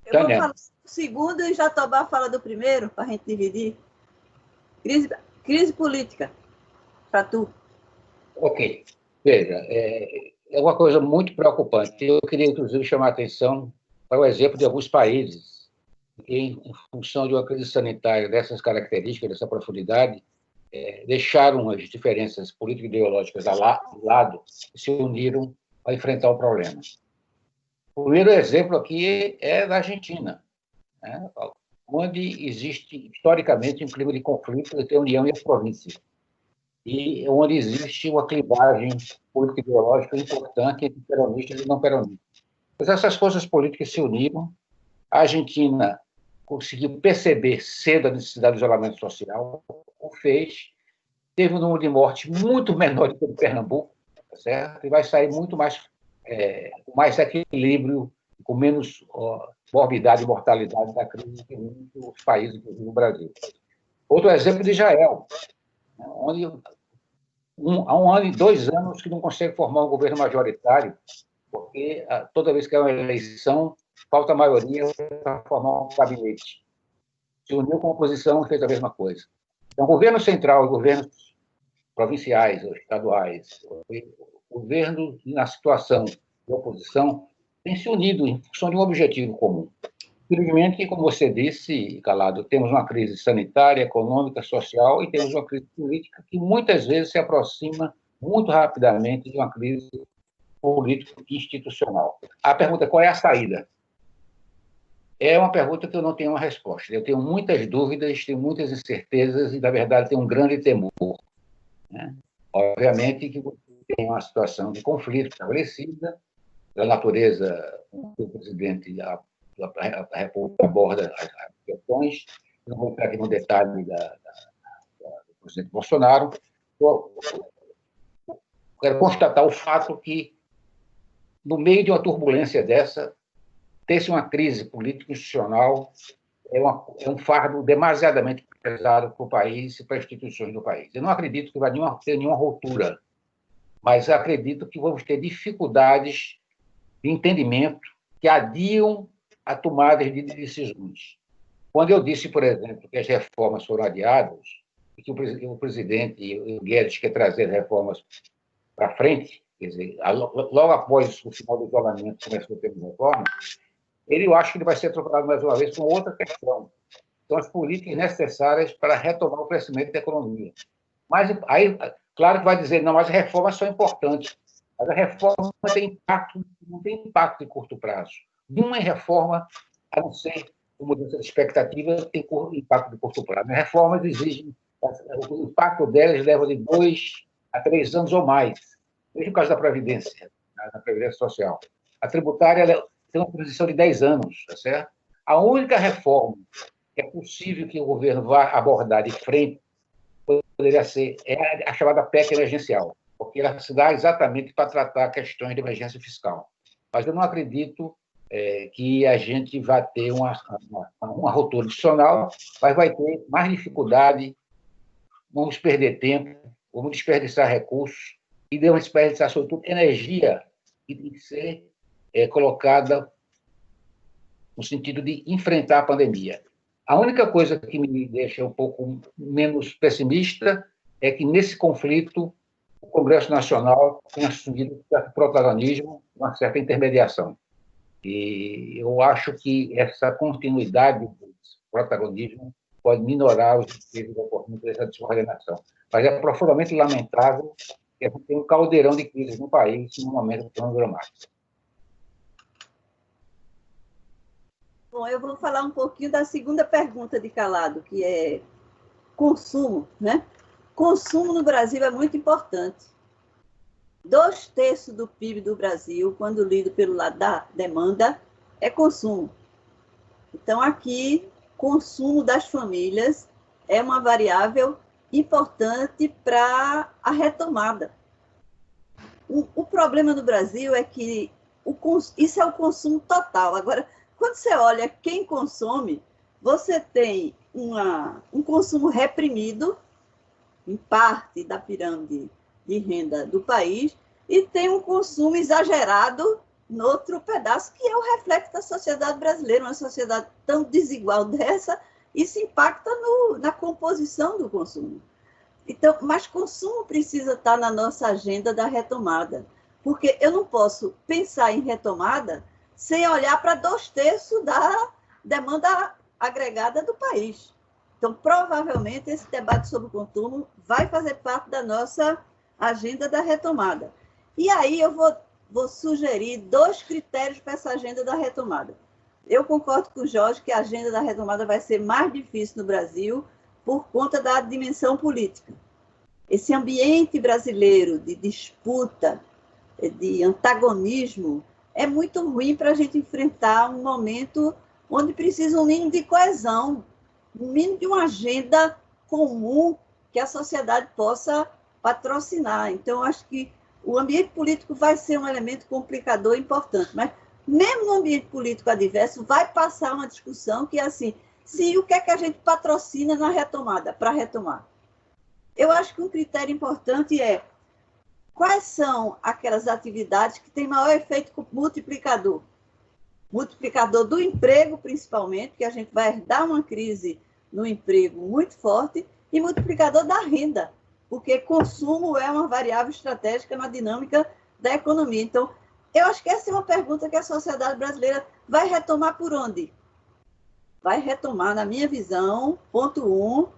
Eu vou falar do segundo e Jatobá fala do primeiro, para a gente dividir. Crise política, para tu. Ok. Veja, é uma coisa muito preocupante. Eu queria, inclusive, chamar a atenção para o exemplo de alguns países que, em função de uma crise sanitária dessas características, dessa profundidade, deixaram as diferenças político-ideológicas de lado e se uniram para enfrentar o problema. O primeiro exemplo aqui é da Argentina, né, onde existe, historicamente, um clima de conflito entre a União e as províncias, e onde existe uma clivagem político-ideológica importante entre peronistas e não peronistas. Mas essas forças políticas se uniram, a Argentina conseguiu perceber cedo a necessidade do isolamento social, o fez, teve um número de mortes muito menor do que o de Pernambuco, tá certo? E vai sair muito mais, com mais equilíbrio, com menos morbidade e mortalidade da crise que muitos países, inclusive o Brasil. Outro exemplo de Israel, onde há 1 ano e 2 anos que não consegue formar um governo majoritário, porque toda vez que é uma eleição, falta maioria para formar um gabinete. Se uniu com a oposição e fez a mesma coisa. Então, governo central e governos provinciais ou estaduais, o governo na situação de oposição têm se unido em função de um objetivo comum. Infelizmente, como você disse, Calado, temos uma crise sanitária, econômica, social e temos uma crise política que muitas vezes se aproxima muito rapidamente de uma crise político-institucional. A pergunta é: qual é a saída? É uma pergunta que eu não tenho uma resposta. Eu tenho muitas dúvidas, tenho muitas incertezas e, na verdade, tenho um grande temor, né? Obviamente que tem uma situação de conflito estabelecida, da natureza do presidente, a República aborda as questões, não vou entrar aqui no detalhe do presidente Bolsonaro. Eu quero constatar o fato que, no meio de uma turbulência dessa, ter-se uma crise político-institucional é um fardo demasiadamente pesado para o país e para as instituições do país. Eu não acredito que vai ter nenhuma ruptura, mas acredito que vamos ter dificuldades de entendimento que adiam a tomada de decisões. Quando eu disse, por exemplo, que as reformas foram adiadas, e que o presidente o Guedes quer trazer reformas para frente, quer dizer, logo após o final do isolamento começou a ter reforma, eu acho que ele vai ser atropelado mais uma vez com outra questão. São as políticas necessárias para retomar o crescimento da economia. Mas aí, claro que vai dizer, não, mas as reformas são importantes. Mas a reforma não tem impacto de curto prazo. Nenhuma reforma, a não ser uma mudança de expectativa, tem impacto de curto prazo. As reformas exigem, o impacto delas leva de 2 a 3 anos ou mais. Veja o caso da Previdência, da Previdência Social. A tributária tem uma transição de 10 anos, tá certo? A única reforma que é possível que o governo vá abordar de frente poderia ser a chamada PEC emergencial, porque ela se dá exatamente para tratar questões de emergência fiscal. Mas eu não acredito que a gente vai ter uma ruptura adicional, mas vai ter mais dificuldade, vamos perder tempo, vamos desperdiçar recursos e devemos desperdiçar, sobretudo, energia que tem que ser colocada no sentido de enfrentar a pandemia. A única coisa que me deixa um pouco menos pessimista é que, nesse conflito, o Congresso Nacional tem assumido um certo protagonismo, uma certa intermediação. E eu acho que essa continuidade do protagonismo pode minorar os efeitos ocorrentes dessa desordenação. Mas é profundamente lamentável que a gente tenha um caldeirão de crises no país num momento tão dramático. Bom, eu vou falar um pouquinho da segunda pergunta de Calado, que é consumo, né? Consumo no Brasil é muito importante. 2/3 do PIB do Brasil, quando lido pelo lado da demanda, é consumo. Então, aqui, consumo das famílias é uma variável importante para a retomada. O problema no Brasil é que isso é o consumo total. Agora, quando você olha quem consome, você tem um consumo reprimido, em parte da pirâmide de renda do país, e tem um consumo exagerado no outro pedaço, que é o reflexo da sociedade brasileira. Uma sociedade tão desigual dessa, isso impacta na composição do consumo. Então, mas consumo precisa estar na nossa agenda da retomada, porque eu não posso pensar em retomada sem olhar para 2/3 da demanda agregada do país. Então, provavelmente, esse debate sobre o consumo vai fazer parte da nossa agenda da retomada. E aí eu vou sugerir 2 critérios para essa agenda da retomada. Eu concordo com o Jorge que a agenda da retomada vai ser mais difícil no Brasil por conta da dimensão política. Esse ambiente brasileiro de disputa, de antagonismo, é muito ruim para a gente enfrentar um momento onde precisa um mínimo de coesão, um mínimo de uma agenda comum que a sociedade possa patrocinar. Então, acho que o ambiente político vai ser um elemento complicador importante, mas mesmo no ambiente político adverso, vai passar uma discussão que é assim, o que é que a gente patrocina na retomada, para retomar? Eu acho que um critério importante é quais são aquelas atividades que têm maior efeito multiplicador. Multiplicador do emprego, principalmente, que a gente vai herdar uma crise no emprego muito forte, e multiplicador da renda, porque consumo é uma variável estratégica na dinâmica da economia. Então, eu acho que essa é uma pergunta que a sociedade brasileira vai retomar por onde? Vai retomar, na minha visão, ponto 1,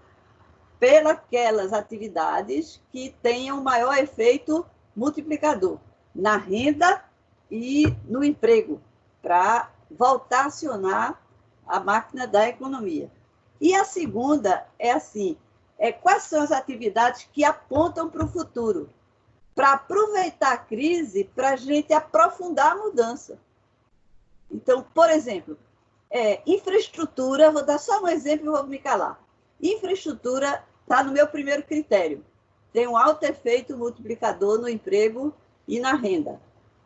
pelas atividades que tenham maior efeito multiplicador na renda e no emprego, para voltar a acionar a máquina da economia. E a segunda é assim, quais são as atividades que apontam para o futuro, para aproveitar a crise para a gente aprofundar a mudança. Então, por exemplo, infraestrutura, vou dar só um exemplo e vou me calar. Infraestrutura está no meu primeiro critério. Tem um alto efeito multiplicador no emprego e na renda.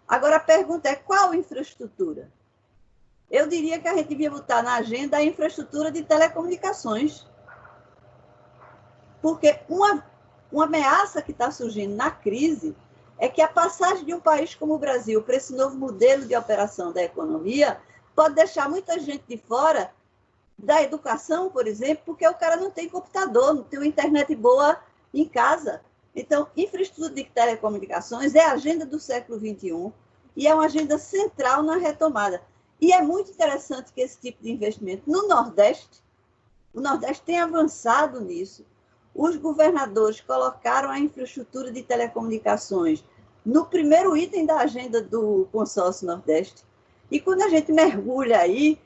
Agora, a pergunta é, qual infraestrutura? Eu diria que a gente devia botar na agenda a infraestrutura de telecomunicações. Porque uma ameaça que está surgindo na crise é que a passagem de um país como o Brasil para esse novo modelo de operação da economia pode deixar muita gente de fora da educação, por exemplo, porque o cara não tem computador, não tem uma internet boa em casa. Então, infraestrutura de telecomunicações é a agenda do século XXI e é uma agenda central na retomada. E é muito interessante que esse tipo de investimento no Nordeste, o Nordeste tem avançado nisso. Os governadores colocaram a infraestrutura de telecomunicações no primeiro item da agenda do Consórcio Nordeste. E quando a gente mergulha aí,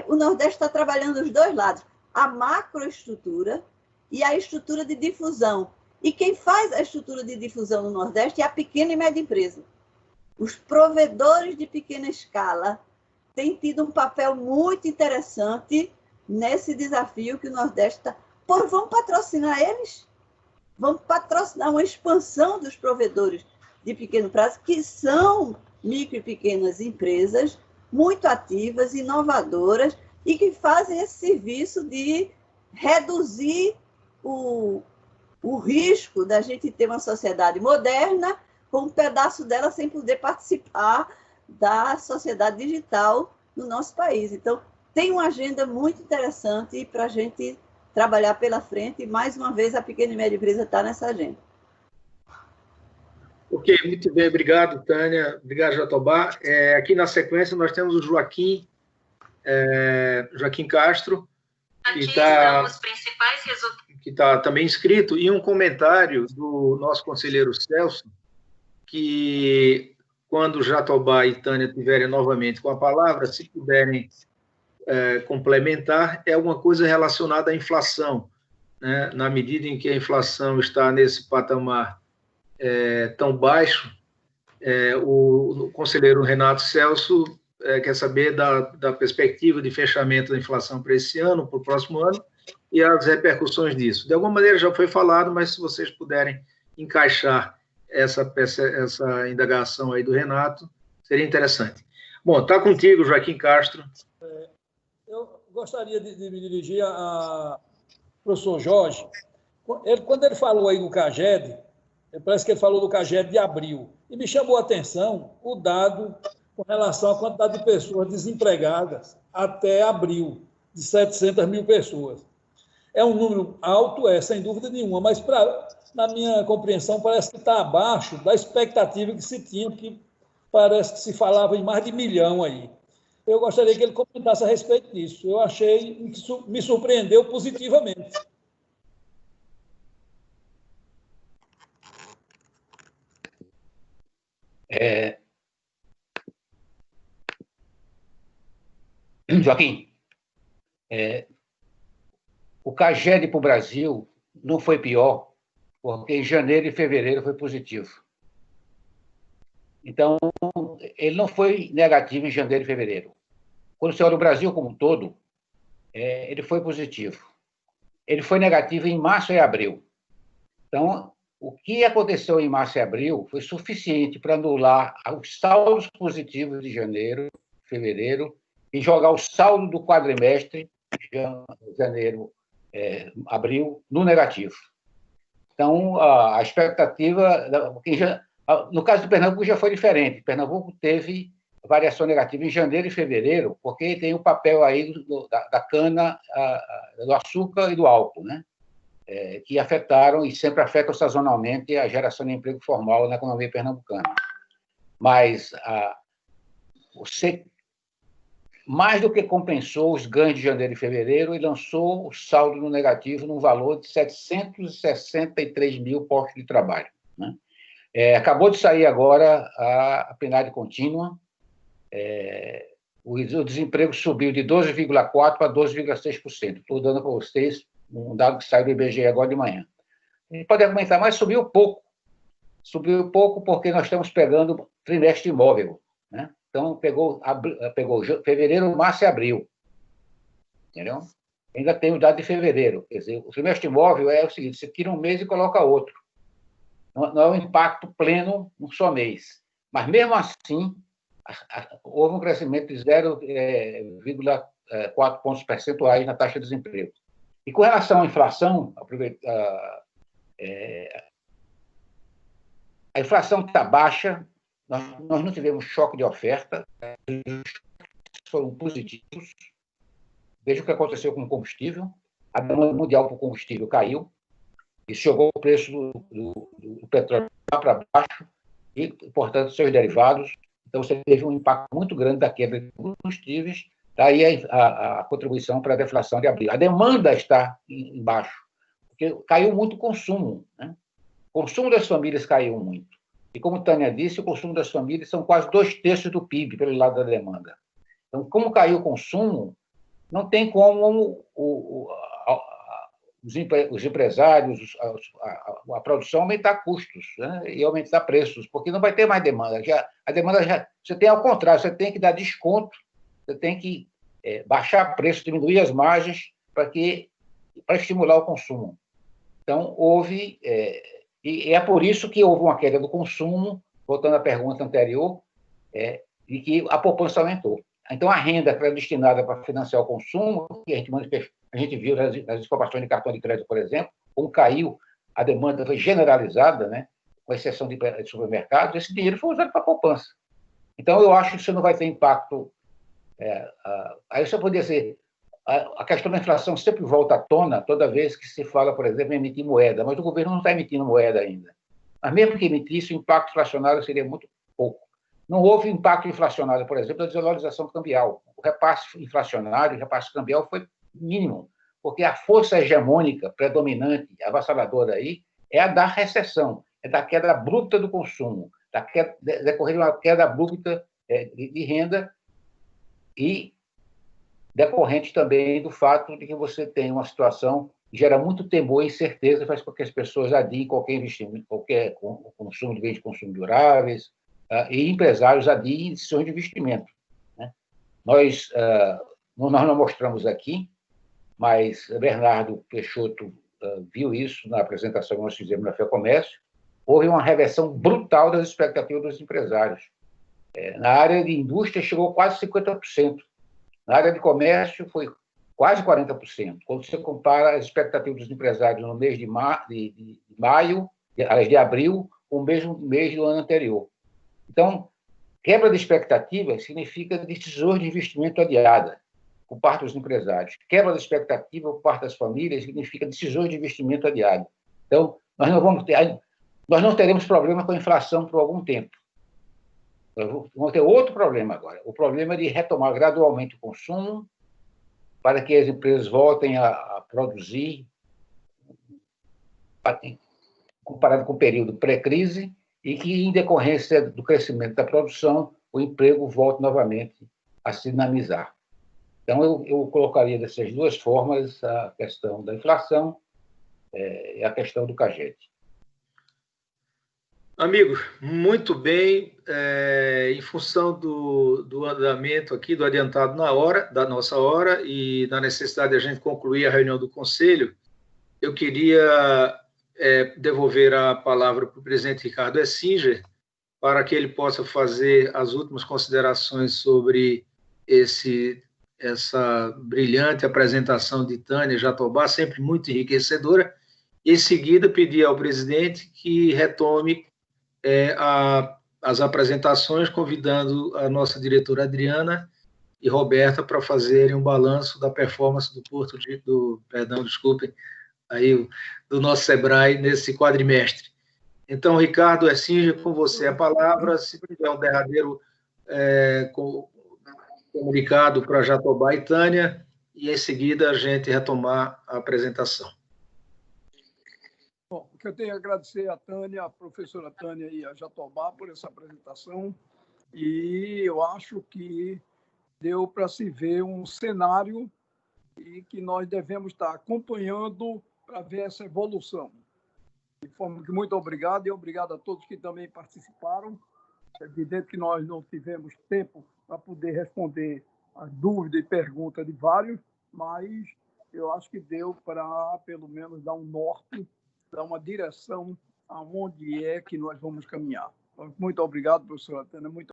o Nordeste está trabalhando os dois lados, a macroestrutura e a estrutura de difusão. E quem faz a estrutura de difusão no Nordeste é a pequena e média empresa. Os provedores de pequena escala têm tido um papel muito interessante nesse desafio que o Nordeste está. Vamos patrocinar eles? Vamos patrocinar uma expansão dos provedores de pequeno prazo, que são micro e pequenas empresas muito ativas, inovadoras, e que fazem esse serviço de reduzir o risco da gente ter uma sociedade moderna com um pedaço dela sem poder participar da sociedade digital no nosso país. Então, tem uma agenda muito interessante para a gente trabalhar pela frente, e, mais uma vez, a pequena e média empresa está nessa agenda. Ok, muito bem, obrigado, Tânia, obrigado, Jatobá. Aqui na sequência nós temos o Joaquim Castro, que está também inscrito, e um comentário do nosso conselheiro Celso, que quando Jatobá e Tânia tiverem novamente com a palavra, se puderem complementar, é alguma coisa relacionada à inflação, né, na medida em que a inflação está nesse patamar tão baixo, o conselheiro Renato Celso quer saber da perspectiva de fechamento da inflação para esse ano, para o próximo ano, e as repercussões disso. De alguma maneira já foi falado, mas se vocês puderem encaixar essa indagação aí do Renato, seria interessante. Bom, está contigo, Joaquim Castro. Eu gostaria de me dirigir ao professor Jorge. Quando ele falou aí do CAGED, parece que ele falou do CAGED de abril, e me chamou a atenção o dado com relação à quantidade de pessoas desempregadas até abril, de 700 mil pessoas. É um número alto, sem dúvida nenhuma, mas, na minha compreensão, parece que está abaixo da expectativa que se tinha, que parece que se falava em mais de 1 milhão aí. Eu gostaria que ele comentasse a respeito disso. Eu achei que me surpreendeu positivamente. Joaquim, o CAGED para o Brasil não foi pior, porque em janeiro e fevereiro foi positivo. Então, ele não foi negativo em janeiro e fevereiro. Quando você olha o Brasil como um todo, ele foi positivo. Ele foi negativo em março e abril. Então, o que aconteceu em março e abril foi suficiente para anular os saldos positivos de janeiro, fevereiro, e jogar o saldo do quadrimestre, janeiro, abril, no negativo. Então, a expectativa... No caso de Pernambuco já foi diferente. Pernambuco teve variação negativa em janeiro e fevereiro, porque tem o papel aí da cana, do açúcar e do álcool, né? Que afetaram e sempre afetam sazonalmente a geração de emprego formal na economia pernambucana. Mas você mais do que compensou os ganhos de janeiro e fevereiro e lançou o saldo no negativo num valor de 763 mil postos de trabalho, né? Acabou de sair agora a PNAD contínua. O desemprego subiu de 12,4% para 12,6%. Estou dando para vocês um dado que saiu do IBGE agora de manhã. A gente pode argumentar, mas subiu pouco. Subiu pouco porque nós estamos pegando trimestre imóvel, né? Então, pegou fevereiro, março e abril. Entendeu? Ainda tem o dado de fevereiro. Quer dizer, o trimestre imóvel é o seguinte: você tira um mês e coloca outro. Não é um impacto pleno num só mês. Mas, mesmo assim, houve um crescimento de 0,4 pontos percentuais na taxa de desemprego. E com relação à inflação, a inflação está baixa, nós não tivemos choque de oferta, foram positivos. Veja o que aconteceu com o combustível. A demanda mundial por combustível caiu, isso jogou o preço do petróleo para baixo e, portanto, seus derivados. Então, você teve um impacto muito grande da queda de combustíveis. Daí a contribuição para a deflação de abril. A demanda está embaixo, porque caiu muito o consumo, né? O consumo das famílias caiu muito. E, como Tânia disse, o consumo das famílias são quase 2/3 do PIB pelo lado da demanda. Então, como caiu o consumo, não tem como os empresários, a produção aumentar custos, né? E aumentar preços, porque não vai ter mais demanda. A demanda você tem ao contrário, você tem que dar desconto, você tem que baixar preço, diminuir as margens para estimular o consumo. Então, houve... e é por isso que houve uma queda do consumo, voltando à pergunta anterior, e que a poupança aumentou. Então, a renda que era destinada para financiar o consumo, que a gente viu nas exportações de cartão de crédito, por exemplo, como caiu, a demanda foi generalizada, né, com exceção de supermercados, esse dinheiro foi usado para a poupança. Então, eu acho que isso não vai ter impacto. Aí você poderia dizer, a questão da inflação sempre volta à tona toda vez que se fala, por exemplo, em emitir moeda, mas o governo não está emitindo moeda ainda. Mas mesmo que emitisse, o impacto inflacionário seria muito pouco. Não houve impacto inflacionário, por exemplo, da desvalorização cambial. O repasse inflacionário, o repasse cambial foi mínimo, porque a força hegemônica predominante, avassaladora aí, é a da recessão, é da queda bruta do consumo, decorrer de uma queda bruta de renda e decorrente também do fato de que você tem uma situação gera muito temor e incerteza, faz com que as pessoas adiem qualquer investimento, qualquer consumo de bens de consumo duráveis, e empresários adiem decisões de investimento, né? Nós não mostramos aqui, mas Bernardo Peixoto viu isso na apresentação que nós fizemos na FEComércio. Houve uma reversão brutal das expectativas dos empresários. Na área de indústria, chegou quase 50%. Na área de comércio, foi quase 40%. Quando você compara as expectativas dos empresários no mês de abril, com o mesmo mês do ano anterior. Então, quebra de expectativa significa decisões de investimento adiada por parte dos empresários. Quebra de expectativa por parte das famílias significa decisões de investimento adiada. Então, nós não teremos problema com a inflação por algum tempo. Nós vamos ter outro problema agora. O problema de retomar gradualmente o consumo para que as empresas voltem a produzir, comparado com o período pré-crise, e que, em decorrência do crescimento da produção, o emprego volte novamente a se dinamizar. Então, eu colocaria dessas duas formas a questão da inflação e a questão do CAGED. Amigo, muito bem. Em função do andamento aqui, do adiantado da nossa hora, e da necessidade de a gente concluir a reunião do Conselho, eu queria devolver a palavra para o presidente Ricardo Essinger, para que ele possa fazer as últimas considerações sobre essa brilhante apresentação de Tânia Jatobá, sempre muito enriquecedora. Em seguida, pedir ao presidente que retome as apresentações, convidando a nossa diretora Adriana e Roberta para fazerem um balanço da performance do nosso SEBRAE nesse quadrimestre. Então, Ricardo Essinger, com você a palavra, se tiver um derradeiro comunicado para Jatobá e Tânia, e em seguida a gente retomar a apresentação. Bom, eu tenho a agradecer a Tânia, a professora Tânia e a Jatobá por essa apresentação, e eu acho que deu para se ver um cenário e que nós devemos estar acompanhando para ver essa evolução. De forma que muito obrigado, e obrigado a todos que também participaram. É evidente que nós não tivemos tempo para poder responder as dúvidas e perguntas de vários, mas eu acho que deu para, pelo menos, dar um norte, dar uma direção aonde é que nós vamos caminhar. Muito obrigado, professora Tânia. Muito